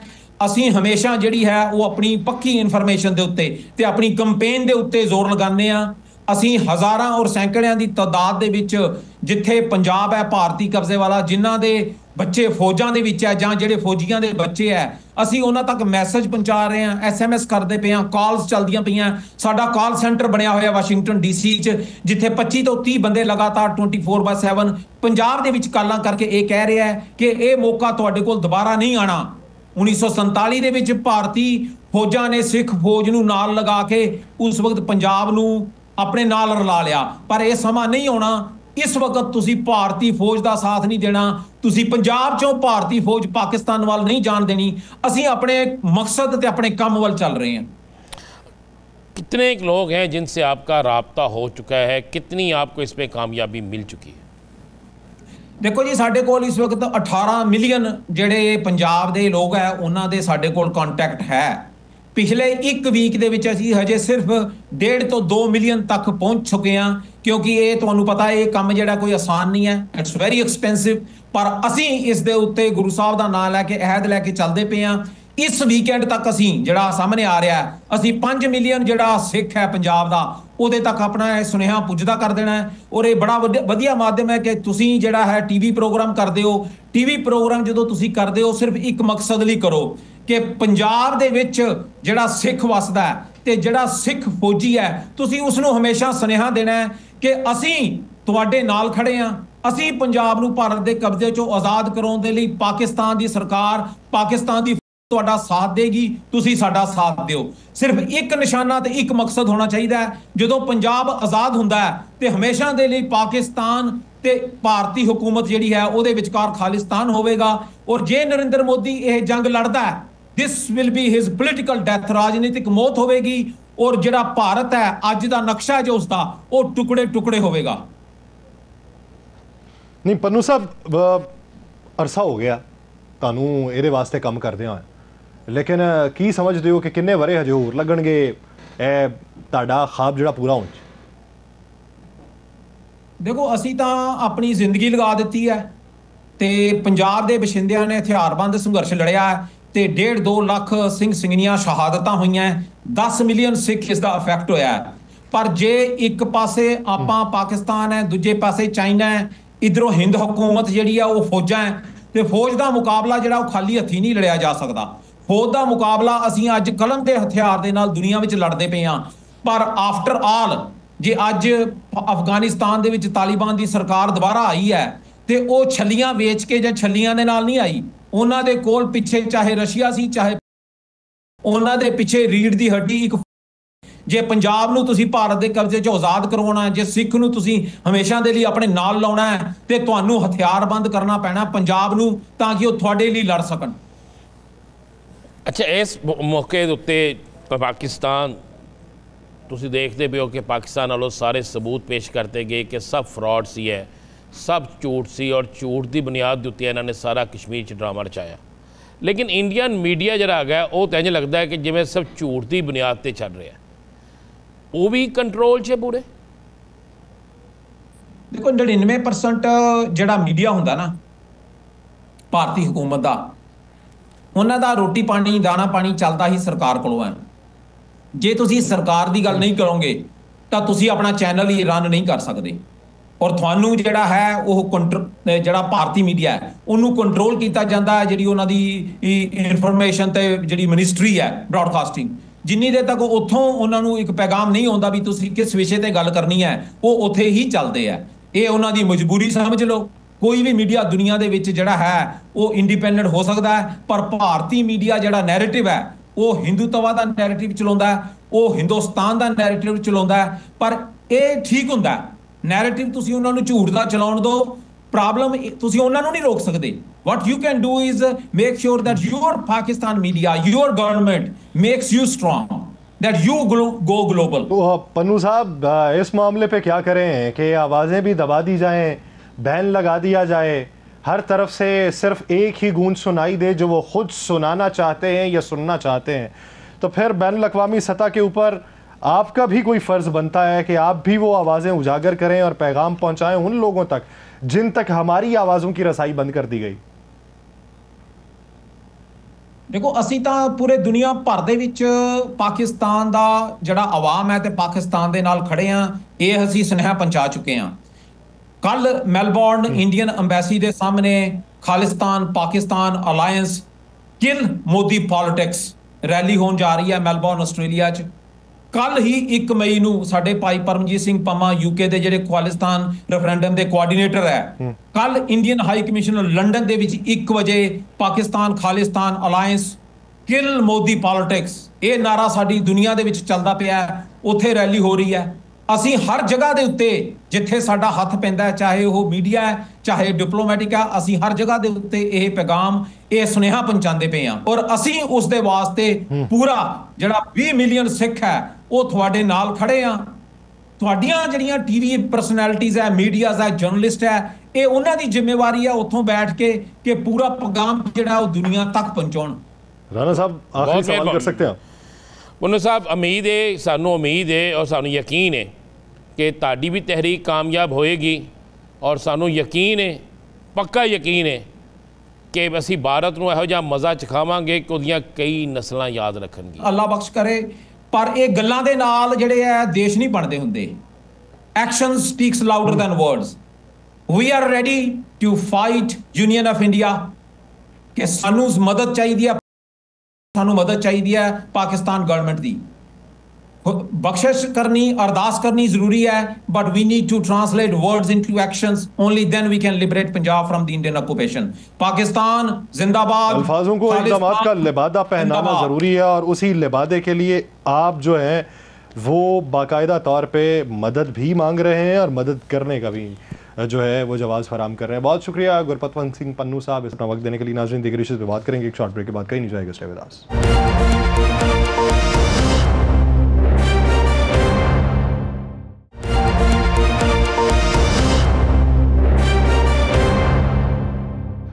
ਅਸੀਂ ਹਮੇਸ਼ਾ ਜਿਹੜੀ ਹੈ ਉਹ ਆਪਣੀ ਪੱਕੀ ਇਨਫੋਰਮੇਸ਼ਨ ਦੇ ਉੱਤੇ ਤੇ ਆਪਣੀ ਕੈਂਪੇਨ ਦੇ ਉੱਤੇ ਜ਼ੋਰ ਲਗਾਉਂਦੇ ਆ। ਅਸੀਂ ਹਜ਼ਾਰਾਂ ਔਰ ਸੈਂਕੜਿਆਂ ਦੀ ਤਾਦਾਦ ਦੇ ਵਿੱਚ ਜਿੱਥੇ ਪੰਜਾਬ ਹੈ ਭਾਰਤੀ ਕਬਜ਼ੇ ਵਾਲਾ, ਜਿਨ੍ਹਾਂ ਦੇ ਬੱਚੇ ਫੌਜਾਂ ਦੇ ਵਿੱਚ ਹੈ ਜਾਂ ਜਿਹੜੇ ਫੌਜੀਆਂ ਦੇ ਬੱਚੇ ਹੈ, ਅਸੀਂ ਉਹਨਾਂ ਤੱਕ ਮੈਸੇਜ ਪਹੁੰਚਾ ਰਹੇ ਹਾਂ, SMS ਕਰਦੇ ਪਏ ਹਾਂ, ਕਾਲਸ ਚੱਲਦੀਆਂ ਪਈਆਂ। ਸਾਡਾ ਕਾਲ ਸੈਂਟਰ ਬਣਿਆ ਹੋਇਆ ਵਾਸ਼ਿੰਗਟਨ DC 'ਚ, ਜਿੱਥੇ 25 ਤੋਂ 30 ਬੰਦੇ ਲਗਾਤਾਰ 24/7 ਪੰਜਾਬ ਦੇ ਵਿੱਚ ਕਾਲਾਂ ਕਰਕੇ ਇਹ ਕਹਿ ਰਿਹਾ ਹੈ ਕਿ ਇਹ ਮੌਕਾ ਤੁਹਾਡੇ ਕੋਲ ਦੁਬਾਰਾ ਨਹੀਂ ਆਣਾ। 1947 ਦੇ ਵਿੱਚ ਭਾਰਤੀ ਫੌਜਾਂ ਨੇ ਸਿੱਖ ਫੌਜ ਨੂੰ ਨਾਲ ਲਗਾ ਕੇ ਉਸ ਵਕਤ ਪੰਜਾਬ ਨੂੰ ਆਪਣੇ ਨਾਲ ਰਲਾ ਲਿਆ, ਪਰ ਇਹ ਸਮਾਂ ਨਹੀਂ ਆਉਣਾ। ਇਸ ਵਕਤ ਤੁਸੀਂ ਭਾਰਤੀ ਫੌਜ ਦਾ ਸਾਥ ਨਹੀਂ ਦੇਣਾ, ਤੁਸੀਂ ਪੰਜਾਬ ਚੋਂ ਭਾਰਤੀ ਫੌਜ ਪਾਕਿस्तान ਵੱਲ नहीं जान देनी। ਅਸੀਂ ਆਪਣੇ मकसद ਤੇ ਆਪਣੇ ਕੰਮ ਵੱਲ ਚੱਲ ਰਹੇ हैं। कितने लोग हैं जिनसे आपका राब्ता हो चुका है, कितनी आपको इस पे कामयाबी मिल चुकी है? देखो जी, ਸਾਡੇ ਕੋਲ ਇਸ ਵਕਤ 18 ਮਿਲੀਅਨ ਜਿਹੜੇ ਪੰਜਾਬ ਦੇ ਲੋਕ ਹੈ ਉਹਨਾਂ ਦੇ ਸਾਡੇ ਕੋਲ ਕੰਟੈਕਟ ਹੈ। ਪਿਛਲੇ 1 ਵੀਕ ਦੇ ਵਿੱਚ ਅਸੀਂ ਹਜੇ ਸਿਰਫ 1.5 ਤੋਂ 2 ਮਿਲੀਅਨ ਤੱਕ ਪਹੁੰਚ ਚੁੱਕੇ ਹਾਂ, ਕਿਉਂਕਿ ਇਹ ਤੁਹਾਨੂੰ ਪਤਾ ਇਹ ਕੰਮ ਜਿਹੜਾ ਕੋਈ ਆਸਾਨ ਨਹੀਂ ਹੈ, ਇਟਸ ਵੈਰੀ ਐਕਸਪੈਂਸਿਵ। ਪਰ ਅਸੀਂ ਇਸ ਦੇ ਉੱਤੇ ਗੁਰੂ ਸਾਹਿਬ ਦਾ ਨਾਮ ਲੈ ਕੇ ਅਹਿਦ ਲੈ ਕੇ ਚੱਲਦੇ ਪਏ ਹਾਂ। ਇਸ ਵੀਕਐਂਡ ਤੱਕ ਅਸੀਂ ਜਿਹੜਾ ਸਾਹਮਣੇ ਆ ਰਿਹਾ ਅਸੀਂ 5 ਮਿਲੀਅਨ ਜਿਹੜਾ ਸਿੱਖ ਹੈ ਪੰਜਾਬ ਦਾ ਉਹਦੇ ਤੱਕ ਆਪਣਾ ਇਹ ਸੁਨੇਹਾ ਪੁੱਜਦਾ ਕਰ ਦੇਣਾ ਹੈ। ਔਰ ਇਹ ਬੜਾ ਵਧੀਆ ਮਾਧਿਅਮ ਹੈ ਕਿ ਤੁਸੀਂ ਜਿਹੜਾ ਹੈ TV ਪ੍ਰੋਗਰਾਮ ਕਰਦੇ ਹੋ। TV ਪ੍ਰੋਗਰਾਮ ਜਦੋਂ ਤੁਸੀਂ ਕਰਦੇ ਹੋ ਸਿਰਫ ਇੱਕ ਮਕਸਦ ਲਈ ਕਰੋ ਕਿ ਪੰਜਾਬ ਦੇ ਵਿੱਚ ਜਿਹੜਾ ਸਿੱਖ ਵਸਦਾ ਹੈ ਤੇ ਜਿਹੜਾ ਸਿੱਖ ਫੌਜੀ ਹੈ ਤੁਸੀਂ ਉਸ ਨੂੰ ਹਮੇਸ਼ਾ ਸੁਨੇਹਾ ਦੇਣਾ ਹੈ ਕਿ ਅਸੀਂ ਤੁਹਾਡੇ ਨਾਲ ਖੜੇ ਹਾਂ। ਅਸੀਂ ਪੰਜਾਬ ਨੂੰ ਭਾਰਤ ਦੇ ਕਬਜ਼ੇ ਚੋਂ ਆਜ਼ਾਦ ਕਰਾਉਣ ਦੇ ਲਈ ਪਾਕਿਸਤਾਨ ਦੀ ਸਰਕਾਰ, ਪਾਕਿਸਤਾਨ ਦੀ ਤੁਹਾਡਾ ਸਾਥ ਦੇਗੀ, ਤੁਸੀਂ ਸਾਡਾ ਸਾਥ ਦਿਓ। ਸਿਰਫ ਇੱਕ ਨਿਸ਼ਾਨਾ ਤੇ ਇੱਕ ਮਕਸਦ ਹੋਣਾ ਚਾਹੀਦਾ ਹੈ। ਜਦੋਂ ਪੰਜਾਬ ਆਜ਼ਾਦ ਹੁੰਦਾ ਹੈ ਤੇ ਹਮੇਸ਼ਾ ਦੇ ਲਈ ਪਾਕਿਸਤਾਨ ਤੇ ਭਾਰਤੀ ਹਕੂਮਤ ਜਿਹੜੀ ਹੈ ਉਹਦੇ ਵਿਚਕਾਰ ਖਾਲਿਸਤਾਨ ਹੋਵੇਗਾ। ਔਰ ਜੇ ਨਰਿੰਦਰ ਮੋਦੀ ਇਹ ਜੰਗ ਲੜਦਾ ਹੈ, this will be his political death, ਰਾਜਨੀਤਿਕ ਮੌਤ ਹੋਵੇਗੀ। ਔਰ ਜਿਹੜਾ ਭਾਰਤ ਹੈ ਅੱਜ ਦਾ ਨਕਸ਼ਾ ਜੋ ਉਸਦਾ ਉਹ ਟੁਕੜੇ ਟੁਕੜੇ ਹੋਵੇਗਾ। ਨਹੀਂ ਪੰਨੂ ਸਾਹਿਬ, ਅਰਸਾ ਹੋ ਗਿਆ ਤੁਹਾਨੂੰ ਇਹਦੇ ਵਾਸਤੇ ਕੰਮ ਕਰਦੇ ਹੋਏ, ਲੇਕਿਨ ਕੀ ਸਮਝਦੇ ਹੋ ਕਿ ਕਿੰਨੇ ਵਰੇ ਹਜੇ ਹੋਰ ਲੱਗਣਗੇ ਇਹ ਤੁਹਾਡਾ ਖਾਬ ਜਿਹੜਾ ਪੂਰਾ ਹੋਣ 'ਚ? ਦੇਖੋ, ਅਸੀਂ ਤਾਂ ਆਪਣੀ ਜ਼ਿੰਦਗੀ ਲਗਾ ਦਿੱਤੀ ਹੈ ਤੇ ਪੰਜਾਬ ਦੇ ਬਸ਼ਿੰਦਿਆਂ ਨੇ ਹਥਿਆਰਬੰਦ ਸੰਘਰਸ਼ ਲੜਿਆ ਤੇ 1.5-2 ਲੱਖ ਸਿੰਘ ਸਿੰਘਣੀਆਂ ਸ਼ਹਾਦਤਾਂ ਹੋਈਆਂ, 10 ਮਿਲੀਅਨ ਸਿੱਖ ਇਸ ਦਾ ਇਫੈਕਟ ਹੋਇਆ। ਪਰ ਜੇ ਇੱਕ ਪਾਸੇ ਆਪਾਂ ਪਾਕਿਸਤਾਨ ਹੈ, ਦੂਜੇ ਪਾਸੇ ਚਾਈਨਾ ਹੈ, ਇਧਰੋਂ ਹਿੰਦ ਹਕੂਮਤ ਜਿਹੜੀ ਆ ਉਹ ਫੌਜਾਂ ਹੈ ਤੇ ਫੌਜ ਦਾ ਮੁਕਾਬਲਾ ਜਿਹੜਾ ਉਹ ਖਾਲੀ ਹੱਥੀਂ ਨਹੀਂ ਲੜਿਆ ਜਾ ਸਕਦਾ। ਫੌਜ ਦਾ ਮੁਕਾਬਲਾ ਅਸੀਂ ਅੱਜ ਕਲਮ ਦੇ ਹਥਿਆਰ ਦੇ ਨਾਲ ਦੁਨੀਆ ਵਿੱਚ ਲੜਦੇ ਪਏ ਹਾਂ। ਪਰ ਆਫਟਰ ਆਲ ਜੇ ਅੱਜ ਅਫਗਾਨਿਸਤਾਨ ਦੇ ਵਿੱਚ ਤਾਲਿਬਾਨ ਦੀ ਸਰਕਾਰ ਦੁਬਾਰਾ ਆਈ ਹੈ ਤੇ ਉਹ ਛੱਲੀਆਂ ਵੇਚ ਕੇ ਜਾਂ ਛੱਲੀਆਂ ਦੇ ਨਾਲ ਨਹੀਂ ਆਈ। ਉਹਨਾਂ ਦੇ ਕੋਲ ਪਿੱਛੇ ਚਾਹੇ ਰਸ਼ੀਆ ਸੀ, ਚਾਹੇ ਉਹਨਾਂ ਦੇ ਪਿੱਛੇ ਰੀੜ ਦੀ ਹੱਡੀ ਇੱਕ। ਜੇ ਪੰਜਾਬ ਨੂੰ ਤੁਸੀਂ ਭਾਰਤ ਦੇ ਕਬਜ਼ੇ 'ਚੋਂ ਆਜ਼ਾਦ ਕਰਵਾਉਣਾ, ਜੇ ਸਿੱਖ ਨੂੰ ਤੁਸੀਂ ਹਮੇਸ਼ਾ ਦੇ ਲਈ ਆਪਣੇ ਨਾਲ ਲਾਉਣਾ ਹੈ ਤੇ ਤੁਹਾਨੂੰ ਹਥਿਆਰਬੰਦ ਕਰਨਾ ਪੈਣਾ ਪੰਜਾਬ ਨੂੰ ਤਾਂ ਕਿ ਉਹ ਤੁਹਾਡੇ ਲਈ ਲੜ ਸਕਣ। ਅੱਛਾ, ਇਸ ਮੌਕੇ ਦੇ ਉੱਤੇ ਪਾਕਿਸਤਾਨ ਤੁਸੀਂ ਦੇਖਦੇ ਪਏ ਹੋ ਕਿ ਪਾਕਿਸਤਾਨ ਵੱਲੋਂ ਸਾਰੇ ਸਬੂਤ ਪੇਸ਼ ਕਰਤੇ ਗਏ ਕਿ ਸਭ ਫਰਾਡ ਸੀ, ਹੈ ਸਭ ਝੂਠ ਸੀ ਔਰ ਝੂਠ ਦੀ ਬੁਨਿਆਦ ਦੇ ਉੱਤੇ ਇਹਨਾਂ ਨੇ ਸਾਰਾ ਕਸ਼ਮੀਰ 'ਚ ਡਰਾਮਾ ਰਚਾਇਆ। ਲੇਕਿਨ ਇੰਡੀਅਨ ਮੀਡੀਆ ਜਿਹੜਾ ਹੈਗਾ ਉਹ ਤਾਂ ਇੰਝ ਲੱਗਦਾ ਹੈ ਕਿ ਜਿਵੇਂ ਸਭ ਝੂਠ ਦੀ ਬੁਨਿਆਦ 'ਤੇ ਚੱਲ ਰਿਹਾ। ਉਹ ਵੀ ਕੰਟਰੋਲ 'ਚ ਪੂਰੇ? ਦੇਖੋ, 99% ਜਿਹੜਾ ਮੀਡੀਆ ਹੁੰਦਾ ਨਾ ਭਾਰਤੀ ਹਕੂਮਤ ਦਾ, ਉਹਨਾਂ ਦਾ ਰੋਟੀ ਪਾਣੀ ਦਾਣਾ ਪਾਣੀ ਚੱਲਦਾ ਹੀ ਸਰਕਾਰ ਕੋਲੋਂ ਹੈ। ਜੇ ਤੁਸੀਂ ਸਰਕਾਰ ਦੀ ਗੱਲ ਨਹੀਂ ਕਰੋਗੇ ਤਾਂ ਤੁਸੀਂ ਆਪਣਾ ਚੈਨਲ ਹੀ ਰਨ ਨਹੀਂ ਕਰ ਸਕਦੇ। ਔਰ ਤੁਹਾਨੂੰ ਜਿਹੜਾ ਹੈ ਉਹ ਜਿਹੜਾ ਭਾਰਤੀ ਮੀਡੀਆ ਹੈ ਉਹਨੂੰ ਕੰਟਰੋਲ ਕੀਤਾ ਜਾਂਦਾ ਹੈ, ਜਿਹੜੀ ਉਹਨਾਂ ਦੀ ਇਨਫੋਰਮੇਸ਼ਨ ਤੇ ਜਿਹੜੀ ਮਿਨਿਸਟਰੀ ਹੈ ਬ੍ਰਾਡਕਾਸਟਿੰਗ, ਜਿੰਨੀ ਦੇਰ ਤੱਕ ਉੱਥੋਂ ਉਹਨਾਂ ਨੂੰ ਇੱਕ ਪੈਗਾਮ ਨਹੀਂ ਆਉਂਦਾ ਵੀ ਤੁਸੀਂ ਕਿਸ ਵਿਸ਼ੇ ਤੇ ਗੱਲ ਕਰਨੀ ਹੈ, ਉਹ ਉੱਥੇ ਹੀ ਚੱਲਦੇ ਆ। ਇਹ ਉਹਨਾਂ ਦੀ ਮਜਬੂਰੀ ਸਮਝ ਲਓ। ਕੋਈ ਵੀ ਮੀਡੀਆ ਦੁਨੀਆ ਦੇ ਵਿੱਚ ਜਿਹੜਾ ਹੈ ਉਹ ਇੰਡੀਪੈਂਡੈਂਟ ਹੋ ਸਕਦਾ ਹੈ, ਪਰ ਭਾਰਤੀ ਮੀਡੀਆ ਜਿਹੜਾ ਨੈਰੇਟਿਵ ਹੈ ਉਹ ਹਿੰਦੂਤਵਾ ਦਾ ਨੈਰੇਟਿਵ ਚਲਾਉਂਦਾ ਹੈ, ਉਹ ਹਿੰਦੁਸਤਾਨ ਦਾ ਨੈਰੇਟਿਵ ਚਲਾਉਂਦਾ ਹੈ। ਪਰ ਇਹ ਠੀਕ ਹੁੰਦਾ ਹੈ ਨੈਰੇਟਿਵ, ਤੁਸੀਂ ਉਹਨਾਂ ਨੂੰ ਝੂਠ ਦਾ ਚਲਾਉਣ ਦਿਓ, ਪ੍ਰੋਬਲਮ ਤੁਸੀਂ ਉਹਨਾਂ ਨੂੰ ਨਹੀਂ ਰੋਕ ਸਕਦੇ। what you can do is make sure that your Pakistan media, your government makes you strong, that you go global। तो पन्नू साहब इस मामले पे क्या करें कि आवाज़ें भी दबा दी जाएं, बैन लगा दिया जाए, हर तरफ से सिर्फ एक ही गूंज सुनाई दे जो वो खुद सुनाना चाहते हैं या सुनना चाहते हैं, तो फिर बैन अवी सतह के ऊपर आपका भी कोई फ़र्ज़ बनता है कि आप भी वो आवाज़ें उजागर करें और पैगाम पहुंचाएं उन लोगों तक जिन तक हमारी आवाज़ों की रसाई बंद कर दी गई। देखो ਅਸੀਂ ਤਾਂ ਪੂਰੇ ਦੁਨੀਆ ਭਰ ਦੇ ਵਿੱਚ ਪਾਕਿਸਤਾਨ ਦਾ ਜਿਹੜਾ ਆਵਾਮ ਹੈ ਤੇ ਪਾਕਿਸਤਾਨ ਦੇ ਨਾਲ ਖੜੇ ਆ, ਇਹ ਅਸੀਂ ਸੁਨੇਹਾ ਪਹੁੰਚਾ ਚੁੱਕੇ ਆ। ਕੱਲ ਮੈਲਬੌਰਨ ਇੰਡੀਅਨ ਐਮਬੈਸੀ ਦੇ ਸਾਹਮਣੇ ਖਾਲਿਸਤਾਨ ਪਾਕਿਸਤਾਨ ਅਲਾਈਅੰਸ ਕਿਲ ਮੋਦੀ ਪੋਲਿਟਿਕਸ ਰੈਲੀ ਹੋਣ ਜਾ ਰਹੀ ਹੈ ਮੈਲਬੌਰਨ ਆਸਟ੍ਰੇਲੀਆ 'ਚ। ਕੱਲ ਹੀ 1 ਮਈ ਨੂੰ ਸਾਡੇ ਭਾਈ ਪਰਮਜੀਤ ਸਿੰਘ ਪੰਮਾ UK ਦੇ ਜਿਹੜੇ ਖਾਲਿਸਤਾਨ ਰੈਫਰੈਂਡਮ ਦੇ ਕੋਆਰਡੀਨੇਟਰ ਹੈ, ਕੱਲ ਇੰਡੀਅਨ ਹਾਈ ਕਮਿਸ਼ਨਰ ਲੰਡਨ ਦੇ ਵਿੱਚ 1 ਵਜੇ ਪਾਕਿਸਤਾਨ ਖਾਲਿਸਤਾਨ ਅਲਾਈਅੰਸ ਕਿਲ ਮੋਦੀ ਪੋਲਿਟਿਕਸ ਇਹ ਨਾਰਾ ਸਾਡੀ ਦੁਨੀਆ ਦੇ ਵਿੱਚ ਚੱਲਦਾ ਪਿਆ, ਉੱਥੇ ਰੈਲੀ ਹੋ ਰਹੀ ਹੈ। ਅਸੀਂ ਹਰ ਜਗ੍ਹਾ ਦੇ ਉੱਤੇ ਜਿੱਥੇ ਸਾਡਾ ਹੱਥ ਪੈਂਦਾ, ਚਾਹੇ ਉਹ ਮੀਡੀਆ ਹੈ ਚਾਹੇ ਡਿਪਲੋਮੈਟਿਕ ਹੈ, ਅਸੀਂ ਹਰ ਜਗ੍ਹਾ ਦੇ ਉੱਤੇ ਇਹ ਪੈਗਾਮ ਇਹ ਸੁਨੇਹਾ ਪਹੁੰਚਾਉਂਦੇ ਪਏ ਹਾਂ। ਔਰ ਅਸੀਂ ਉਸ ਦੇ ਵਾਸਤੇ ਪੂਰਾ ਜਿਹੜਾ 20 ਮਿਲੀਅਨ ਸਿੱਖ ਹੈ ਉਹ ਤੁਹਾਡੇ ਨਾਲ ਖੜੇ ਆ। ਤੁਹਾਡੀਆਂ ਜਿਹੜੀਆਂ ਟੀਵੀ ਪਰਸਨੈਲਿਟੀਜ਼ ਹੈ, ਮੀਡੀਆਜ਼ ਹੈ, ਜਰਨਲਿਸਟ ਹੈ, ਇਹ ਉਹਨਾਂ ਦੀ ਜ਼ਿੰਮੇਵਾਰੀ ਹੈ ਉੱਥੋਂ ਬੈਠ ਕੇ ਕਿ ਪੂਰਾ ਪੈਗਾਮ ਜਿਹੜਾ ਉਹ ਦੁਨੀਆ ਤੱਕ ਪਹੁੰਚਾਉਣ। राणा साहब आखिरी सवाल कर सकते हैं? पुन्नू साहब उम्मीद है, सानू उम्मीद है और सानू यकीन है कि ताड़ी भी तहरीक कामयाब होएगी और सानू यकीन है, पक्का यकीन है कि ਅਸੀਂ ਭਾਰਤ ਨੂੰ ਇਹੋ ਜਿਹਾ ਮਜ਼ਾ ਚਖਾਵਾਂਗੇ ਕਿ ਉਹਦੀਆਂ ਕਈ ਨਸਲਾਂ ਯਾਦ ਰੱਖਣਗੀ। ਅੱਲਾ ਬਖਸ਼ ਕਰੇ। ਪਰ ਇਹ ਗੱਲਾਂ ਦੇ ਨਾਲ ਜਿਹੜੇ ਆ ਦੇਸ਼ ਨਹੀਂ ਬਣਦੇ ਹੁੰਦੇ। Action speaks louder than words. We are ready to fight union of India ਕਿ ਸਾਨੂੰ ਮਦਦ ਚਾਹੀਦੀ ਹੈ, ਸਾਨੂੰ ਮਦਦ ਚਾਹੀਦੀ ਹੈ ਪਾਕਿਸਤਾਨ ਗਵਰਨਮੈਂਟ ਦੀ। ਬਖਸ਼ਿਸ਼ ਕਰਨੀ, ਅਰਦਾਸ ਕਰਨੀ ਜ਼ਰੂਰੀ ਹੈ, but we need to translate words into actions, only then we can liberate Punjab from the Indian occupation. Pakistan जिंदाबाद। अल्फाजों को इक़दामात का लिबादा पहनाना ज़रूरी है और उसी लिबादे के लिए आप जो है वो बाकायदा तौर पे मदद भी मांग रहे हैं और मदद करने का भी जो है वो जवाब फराम कर रहे हैं। बहुत शुक्रिया गुरपतवंत सिंह पन्नू साहब इस वक्त देने के लिए। नाज़रीन दीगर इश्यूज़ पे बात करेंगे एक शॉर्ट ब्रेक के बाद, कहीं नहीं जाएगा, स्टे विद अस।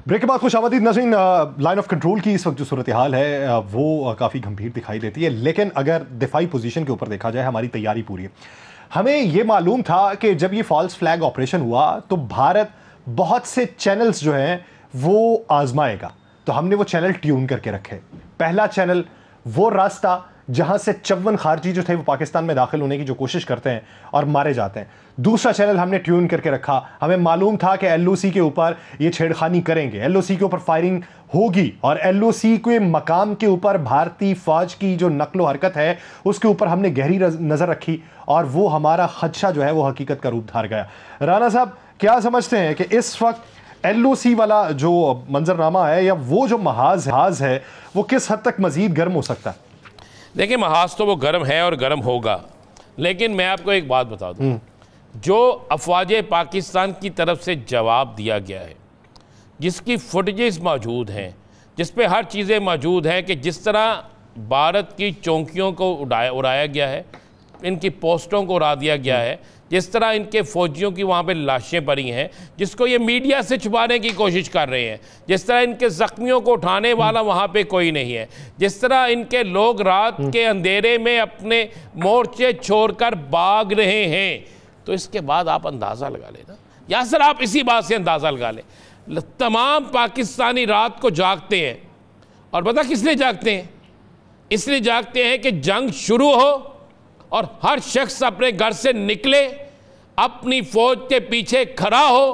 ब्रेक के बाद खुशामदीद नाज़रीन। लाइन ऑफ कंट्रोल की इस वक्त जो सूरत हाल है वो काफ़ी गंभीर दिखाई देती है, लेकिन अगर दिफाई पोजीशन के ऊपर देखा जाए हमारी तैयारी पूरी है। हमें ये मालूम था कि जब ये फॉल्स फ्लैग ऑपरेशन हुआ तो भारत बहुत से चैनल्स जो हैं वो आजमाएगा, तो हमने वो चैनल ट्यून करके रखे। पहला चैनल वो रास्ता जहां से 54 खारजी जो थे वो पाकिस्तान में दाखिल होने की जो कोशिश करते हैं और मारे जाते हैं। दूसरा चैनल हमने ट्यून करके रखा। हमें मालूम था कि LOC के ऊपर ये छेड़खानी करेंगे, LOC के ऊपर फायरिंग होगी और LOC के मकाम के ऊपर भारतीय फौज की जो नकलो हरकत है उसके ऊपर हमने गहरी नज़र रखी और वो हमारा खदशा जो है वो हकीकत का रूप धार गया। राणा साहब क्या समझते हैं कि इस वक्त LOC वाला जो मंजरनामा है या वो जो महाज है वो किस हद तक मज़ीद गर्म हो सकता है? देखिए, महाज तो वो गर्म है और गर्म होगा, लेकिन मैं आपको एक बात बता दूं, जो अफवाज पाकिस्तान की तरफ से जवाब दिया गया है, जिसकी फुटेजेस मौजूद हैं, जिस पे हर चीज़ें मौजूद हैं कि जिस तरह भारत की चौकियों को उड़ाया गया है, इनकी पोस्टों को उड़ा दिया गया है, जिस तरह इनके फौजियों की वहाँ पे लाशें पड़ी हैं जिसको ये मीडिया से छुपाने की कोशिश कर रहे हैं, जिस तरह इनके ज़ख्मियों को उठाने वाला वहाँ पे कोई नहीं है, जिस तरह इनके लोग रात के अंधेरे में अपने मोर्चे छोड़कर भाग रहे हैं, तो इसके बाद आप अंदाज़ा लगा लेना, या सर आप इसी बात से अंदाज़ा लगा लें, तमाम पाकिस्तानी रात को जागते हैं और पता किस लिए जागते हैं? इसलिए जागते हैं कि जंग शुरू हो और हर शख्स अपने घर से निकले, अपनी फौज के पीछे खड़ा हो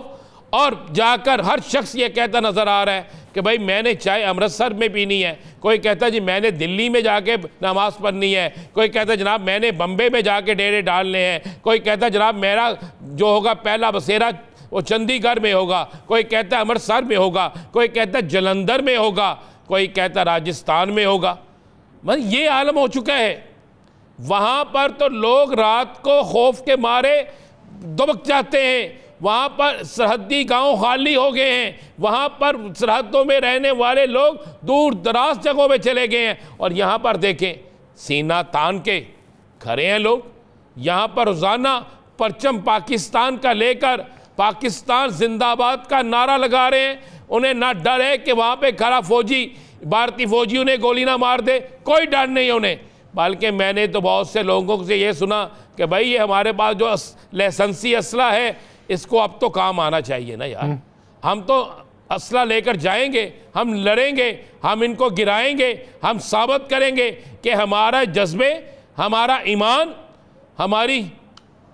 और जाकर हर शख्स ये कहता नज़र आ रहा है कि भाई मैंने चाय अमृतसर में पीनी है, कोई कहता जी मैंने दिल्ली में जाके नमाज़ पढ़नी है, कोई कहता जनाब मैंने बम्बे में जाके डेरे डालने हैं, कोई कहता जनाब मेरा जो होगा पहला बसेरा वो चंडीगढ़ में होगा, कोई कहता अमृतसर में होगा, कोई कहता जलंधर में होगा, कोई कहता राजस्थान में होगा। मतलब ये आलम हो चुका है। वहाँ पर तो लोग रात को खौफ के मारे दुबक जाते हैं, वहाँ पर सरहदी गांव खाली हो गए हैं, वहाँ पर सरहदों में रहने वाले लोग दूर दराज जगहों में चले गए हैं। और यहाँ पर देखें सीना तान के खड़े हैं लोग, यहाँ पर रोज़ाना परचम पाकिस्तान का लेकर पाकिस्तान जिंदाबाद का नारा लगा रहे हैं। उन्हें ना डर है कि वहाँ पे खड़ा फौजी भारतीय फौजी उन्हें गोली ना मार दे, कोई डर नहीं उन्हें। बल्कि मैंने तो बहुत से लोगों से ये सुना कि भाई ये हमारे पास जो लाइसेंसी असला है इसको अब तो काम आना चाहिए ना यार, हम तो असला लेकर जाएंगे, हम लड़ेंगे, हम इनको गिराएंगे, हम साबित करेंगे कि हमारा जज्बे, हमारा ईमान, हमारी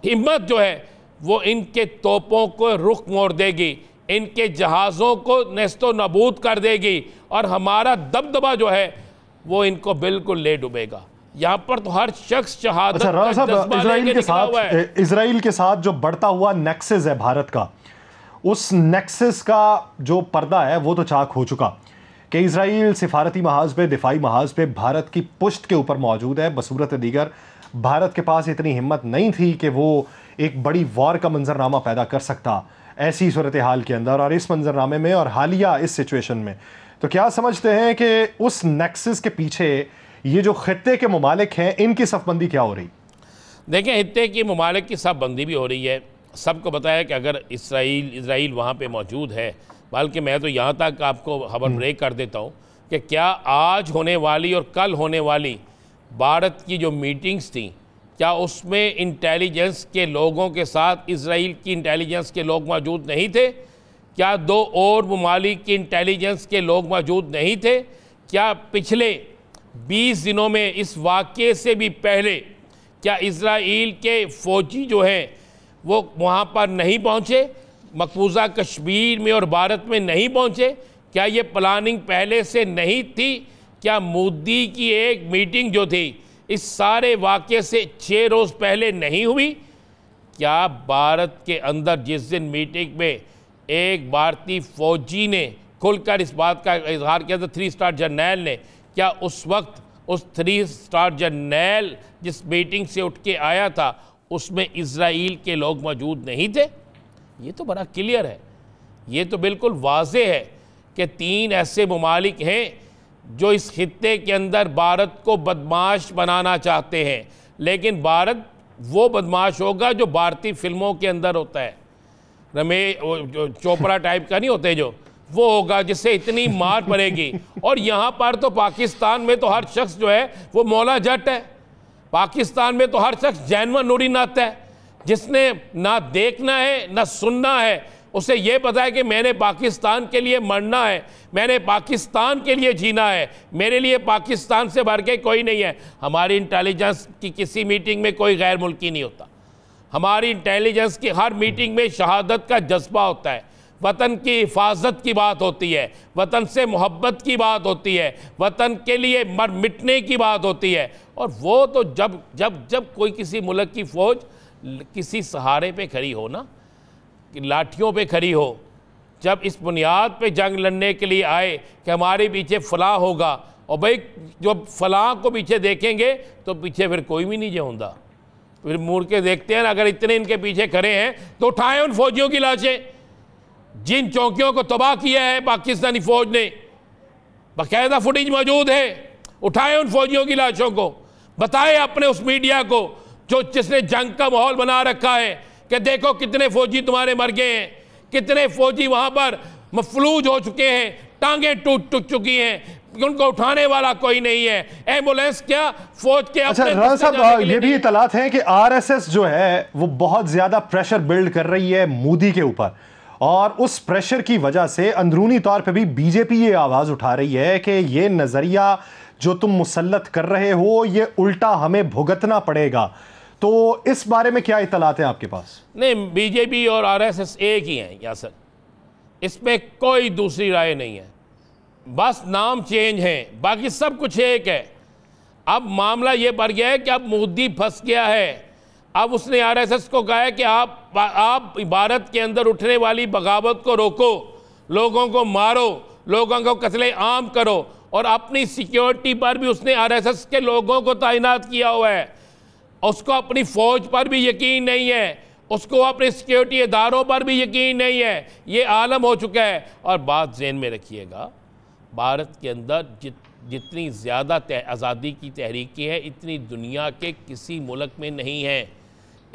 हिम्मत जो है वो इनके तोपों को रुख मोड़ देगी, इनके जहाज़ों को नेस्तो नबूद कर देगी और हमारा दबदबा जो है वो इनको बिल्कुल ले डूबेगा। यहाँ पर तो हर शख्स शहादत अच्छा, राणा साहब, इजराइल के साथ जो बढ़ता हुआ नेक्सस है भारत का, उस नेक्सस का जो पर्दा है वो तो चाक हो चुका कि इजराइल सिफारती महाज पे, दिफाई महाज पे भारत की पुश्त के ऊपर मौजूद है। बसूरत दीगर भारत के पास इतनी हिम्मत नहीं थी कि वो एक बड़ी वॉर का मंजरनामा पैदा कर सकता ऐसी सूरत हाल के अंदर और इस मंजरनामे में और हालिया इस सिचुएशन में। तो क्या समझते हैं कि उस नेक्सस के पीछे ये जो खित्ते के ममालिक हैं इनकी सफबंदी क्या हो रही? देखें, खित्ते की ममालिक की सफबंदी भी हो रही है। सबको पता है कि अगर इसराइल वहाँ पे मौजूद है, बल्कि मैं तो यहाँ तक आपको खबर ब्रेक कर देता हूँ कि क्या आज होने वाली और कल होने वाली भारत की जो मीटिंग्स थी, क्या उसमें इंटेलिजेंस के लोगों के साथ इसराइल की इंटेलिजेंस के लोग मौजूद नहीं थे? क्या दो और ममालिक की इंटेलिजेंस के लोग मौजूद नहीं थे? क्या पिछले 20 दिनों में इस वाक़े से भी पहले क्या इसराइल के फ़ौजी जो हैं वो वहाँ पर नहीं पहुँचे, मकबूजा कश्मीर में और भारत में नहीं पहुँचे? क्या ये प्लानिंग पहले से नहीं थी? क्या मोदी की एक मीटिंग जो थी इस सारे वाक़े से 6 रोज़ पहले नहीं हुई? क्या भारत के अंदर जिस दिन मीटिंग में एक भारतीय फ़ौजी ने खुलकर इस बात का इजहार किया था, 3 स्टार जर्नैल ने, क्या उस वक्त उस 3 स्टार जर्नैल जिस मीटिंग से उठ के आया था उसमें इजराइल के लोग मौजूद नहीं थे? ये तो बड़ा क्लियर है, ये तो बिल्कुल वाज़े है कि 3 ऐसे ममालिक हैं जो इस खित्ते के अंदर भारत को बदमाश बनाना चाहते हैं। लेकिन भारत वो बदमाश होगा जो भारतीय फिल्मों के अंदर होता है, जो चोपड़ा टाइप का नहीं होते, जो वो होगा जिससे इतनी मार पड़ेगी। और यहाँ पर तो पाकिस्तान में तो हर शख्स जो है वो मौला जट है, पाकिस्तान में तो हर शख्स जैनवा नूरी नात है, जिसने ना देखना है ना सुनना है। उसे ये पता है कि मैंने पाकिस्तान के लिए मरना है, मैंने पाकिस्तान के लिए जीना है, मेरे लिए पाकिस्तान से बढ़ के कोई नहीं है। हमारी इंटेलिजेंस की किसी मीटिंग में कोई गैर मुल्की नहीं होता, हमारी इंटेलिजेंस की हर मीटिंग में शहादत का जज्बा होता है, वतन की हिफाजत की बात होती है, वतन से मोहब्बत की बात होती है, वतन के लिए मर मिटने की बात होती है। और वो तो जब जब जब कोई किसी मुल्क की फ़ौज किसी सहारे पे खड़ी हो ना, लाठियों पे खड़ी हो, जब इस बुनियाद पे जंग लड़ने के लिए आए कि हमारे पीछे फलाह होगा, और भाई जब फलाह को पीछे देखेंगे तो पीछे फिर कोई भी नहीं जो होता, फिर मुड़ के देखते हैं अगर इतने इनके पीछे खड़े हैं तो उठाएं उन फौजियों की लाशें जिन चौकियों को तबाह किया है पाकिस्तानी फौज ने, बाकायदा फुटेज मौजूद है। उठाएं उन फौजियों की लाशों को, बताएं अपने उस मीडिया को जो जिसने जंग का माहौल बना रखा है कि देखो कितने फौजी तुम्हारे मर गए हैं, कितने फौजी वहां पर मफलूज हो चुके हैं, टांगें टूट चुकी हैं, उनको उठाने वाला कोई नहीं है, एम्बुलेंस क्या फौज के। अच्छा राणा साहब, ये भी इतलात हैं कि आरएसएस जो है वो बहुत ज्यादा प्रेशर बिल्ड कर रही है मोदी के ऊपर, और उस प्रेशर की वजह से अंदरूनी तौर पे भी बीजेपी ये आवाज उठा रही है कि ये नजरिया जो तुम मुसल्लत कर रहे हो ये उल्टा हमें भुगतना पड़ेगा। तो इस बारे में क्या इत्तलात है आपके पास? नहीं, बीजेपी और आरएसएस एक ही हैं यासर, इसमें कोई दूसरी राय नहीं है, बस नाम चेंज है, बाकी सब कुछ एक है। अब मामला ये बढ़ गया है कि अब मोदी फंस गया है। अब उसने आरएसएस को कहा है कि आप भारत के अंदर उठने वाली बगावत को रोको, लोगों को मारो, लोगों को कत्ले आम करो, और अपनी सिक्योरिटी पर भी उसने आरएसएस के लोगों को तैनात किया हुआ है। उसको अपनी फौज पर भी यकीन नहीं है, उसको अपने सिक्योरिटी इदारों पर भी यकीन नहीं है। ये आलम हो चुका है। और बात ज़हन में रखिएगा, भारत के अंदर जितनी ज़्यादा आज़ादी की तहरीकी है इतनी दुनिया के किसी मुल्क में नहीं है।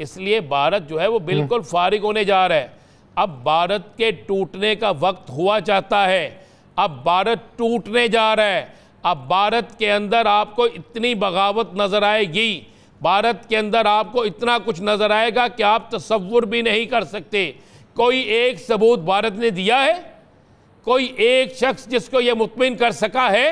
इसलिए भारत जो है वो बिल्कुल फारिग होने जा रहा है। अब भारत के टूटने का वक्त हुआ चाहता है। अब भारत टूटने जा रहा है। अब भारत के अंदर आपको इतनी बगावत नज़र आएगी, भारत के अंदर आपको इतना कुछ नज़र आएगा कि आप तसव्वुर भी नहीं कर सकते। कोई एक सबूत भारत ने दिया है? कोई एक शख्स जिसको ये मुतमिन कर सका है?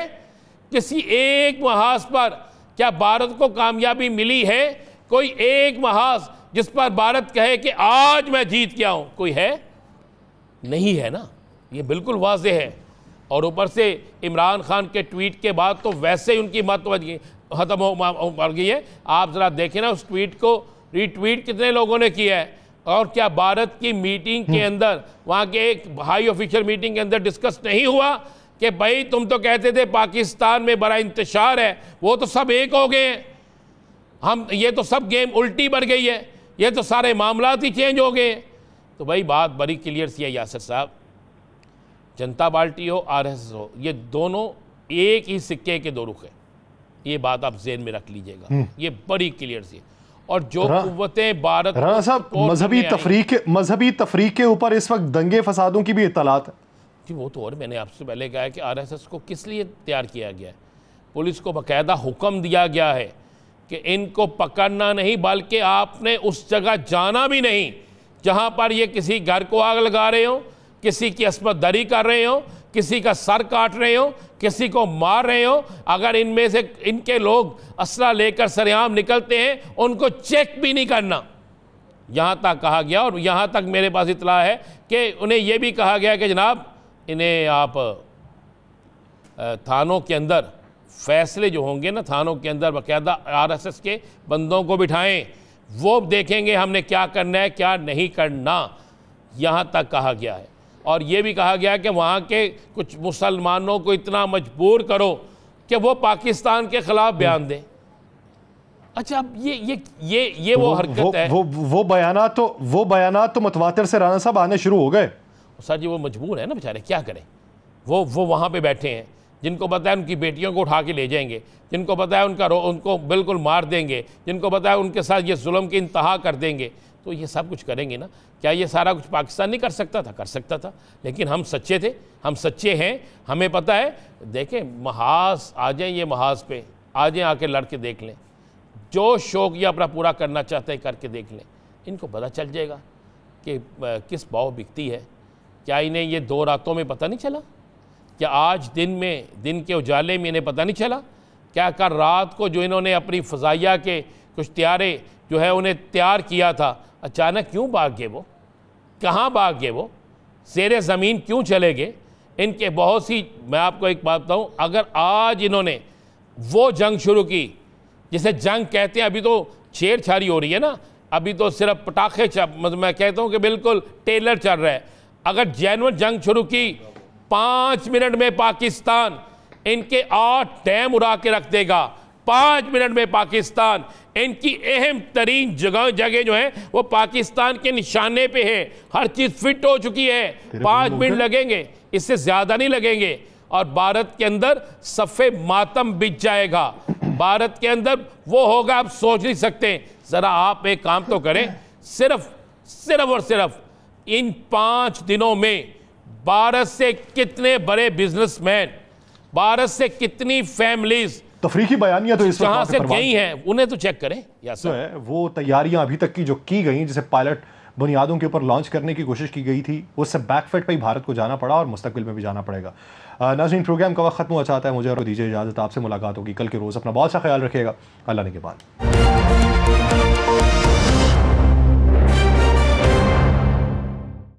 किसी एक महाज पर क्या भारत को कामयाबी मिली है? कोई एक महाज जिस पर भारत कहे कि आज मैं जीत गया हूं, कोई है? नहीं है ना, ये बिल्कुल वाज़ेह है। और ऊपर से इमरान खान के ट्वीट के बाद तो वैसे ही उनकी मत ख़त्म हो गई है। आप ज़रा देखें ना उस ट्वीट को, रीट्वीट कितने लोगों ने किया है। और क्या भारत की मीटिंग के अंदर, वहाँ के एक हाई ऑफिशियल मीटिंग के अंदर डिस्कस नहीं हुआ कि भाई तुम तो कहते थे पाकिस्तान में बड़ा इंतशार है, वो तो सब एक हो गए हैं, हम ये तो सब गेम उल्टी बढ़ गई है, ये तो सारे मामलात ही चेंज हो गए। तो भाई बात बड़ी क्लियर सी है यासर साहब, जनता पार्टी हो आरएसएस हो, ये दोनों एक ही सिक्के के दो रुख हैं। ये बात आप ज़हन में रख लीजिएगा, ये बड़ी क्लियर सी है। और जो कुव्वतें भारत राणा साहब मजहबी तफरीक के ऊपर इस वक्त दंगे फसादों की भी इत्तलात है जी। वो तो, और मैंने आपसे पहले कहा है कि आरएसएस को किस लिए तैयार किया गया है। पुलिस को बाकायदा हुक्म दिया गया है कि इनको पकड़ना नहीं, बल्कि आपने उस जगह जाना भी नहीं जहां पर ये किसी घर को आग लगा रहे हो, किसी की अस्मत दरी कर रहे हो, किसी का सर काट रहे हो, किसी को मार रहे हो। अगर इनमें से इनके लोग असला लेकर सरेआम निकलते हैं, उनको चेक भी नहीं करना, यहाँ तक कहा गया। और यहाँ तक मेरे पास इतला है कि उन्हें यह भी कहा गया कि जनाब इन्हें आप थानों के अंदर फैसले जो होंगे ना, थानों के अंदर बाकायदा आरएसएस के बंदों को बिठाएं, वो देखेंगे हमने क्या करना है क्या नहीं करना, यहाँ तक कहा गया है। और ये भी कहा गया कि वहाँ के कुछ मुसलमानों को इतना मजबूर करो कि वो पाकिस्तान के खिलाफ बयान दें। अच्छा, अब ये वो हरकत है, वो बयानात तो मुतवातिर से राणा साहब आने शुरू हो गए। सर जी वो मजबूर है ना बेचारे, क्या करें। वो वहाँ पे बैठे हैं, जिनको पता है उनकी बेटियों को उठा के ले जाएंगे, जिनको पता है उनको बिल्कुल मार देंगे, जिनको पता है उनके साथ ये जुल्म की इंतहा कर देंगे, तो ये सब कुछ करेंगे ना। क्या ये सारा कुछ पाकिस्तान नहीं कर सकता था? कर सकता था, लेकिन हम सच्चे थे, हम सच्चे हैं, हमें पता है। देखें, महाज आ जाएं, ये महाज पे आ जाएं, आके लड़के देख लें, जो शौक ये अपना पूरा करना चाहते हैं करके देख लें, इनको पता चल जाएगा कि किस भाव बिकती है। क्या इन्हें ये 2 रातों में पता नहीं चला? क्या आज दिन के उजाले में इन्हें पता नहीं चला? क्या कल रात को जो इन्होंने अपनी फ़ज़ाइया के कुछ त्यारे जो है उन्हें तैयार किया था, अचानक क्यों भाग गए? वो कहाँ भाग गए? वो ज़ेरे ज़मीन क्यों चले गए? इनके बहुत सी, मैं आपको एक बात बताऊँ, अगर आज इन्होंने वो जंग शुरू की जिसे जंग कहते हैं, अभी तो छेड़छाड़ी हो रही है ना, अभी तो सिर्फ पटाखे मतलब मैं कहता हूँ कि बिल्कुल टेलर चल रहा है। अगर जेन्युइन जंग शुरू की, 5 मिनट में पाकिस्तान इनके 8 डैम उड़ा के रख देगा। 5 मिनट में पाकिस्तान, इनकी अहम तरीन जगह जो है वो पाकिस्तान के निशाने पे है, हर चीज़ फिट हो चुकी है। 5 मिनट लगेंगे, इससे ज़्यादा नहीं लगेंगे, और भारत के अंदर सफ़े मातम बिछ जाएगा। भारत के अंदर वो होगा, आप सोच नहीं सकते। ज़रा आप एक काम तो करें, सिर्फ और सिर्फ इन 5 दिनों में भारत से कितने बड़े बिजनेसमैन, भारत से कितनी फैमिलीज तफरीकी बयानियां तो इस वक्त से गई हैं, उन्हें तो चेक करें। है वो तैयारियां अभी तक की जो की गई, जैसे पायलट बुनियादों के ऊपर लॉन्च करने की कोशिश की गई थी, उससे बैकफिट पे ही भारत को जाना पड़ा और मुस्तकबिल में भी जाना पड़ेगा। नाज़रीन, प्रोग्राम का वक्त खत्म हुआ चाहता है, मुझे और दीजिए इजाज़त। आपसे मुलाकात होगी कल के रोज़। अपना बहुत सा ख्याल रखिएगा। अल्लाह ने के बाद।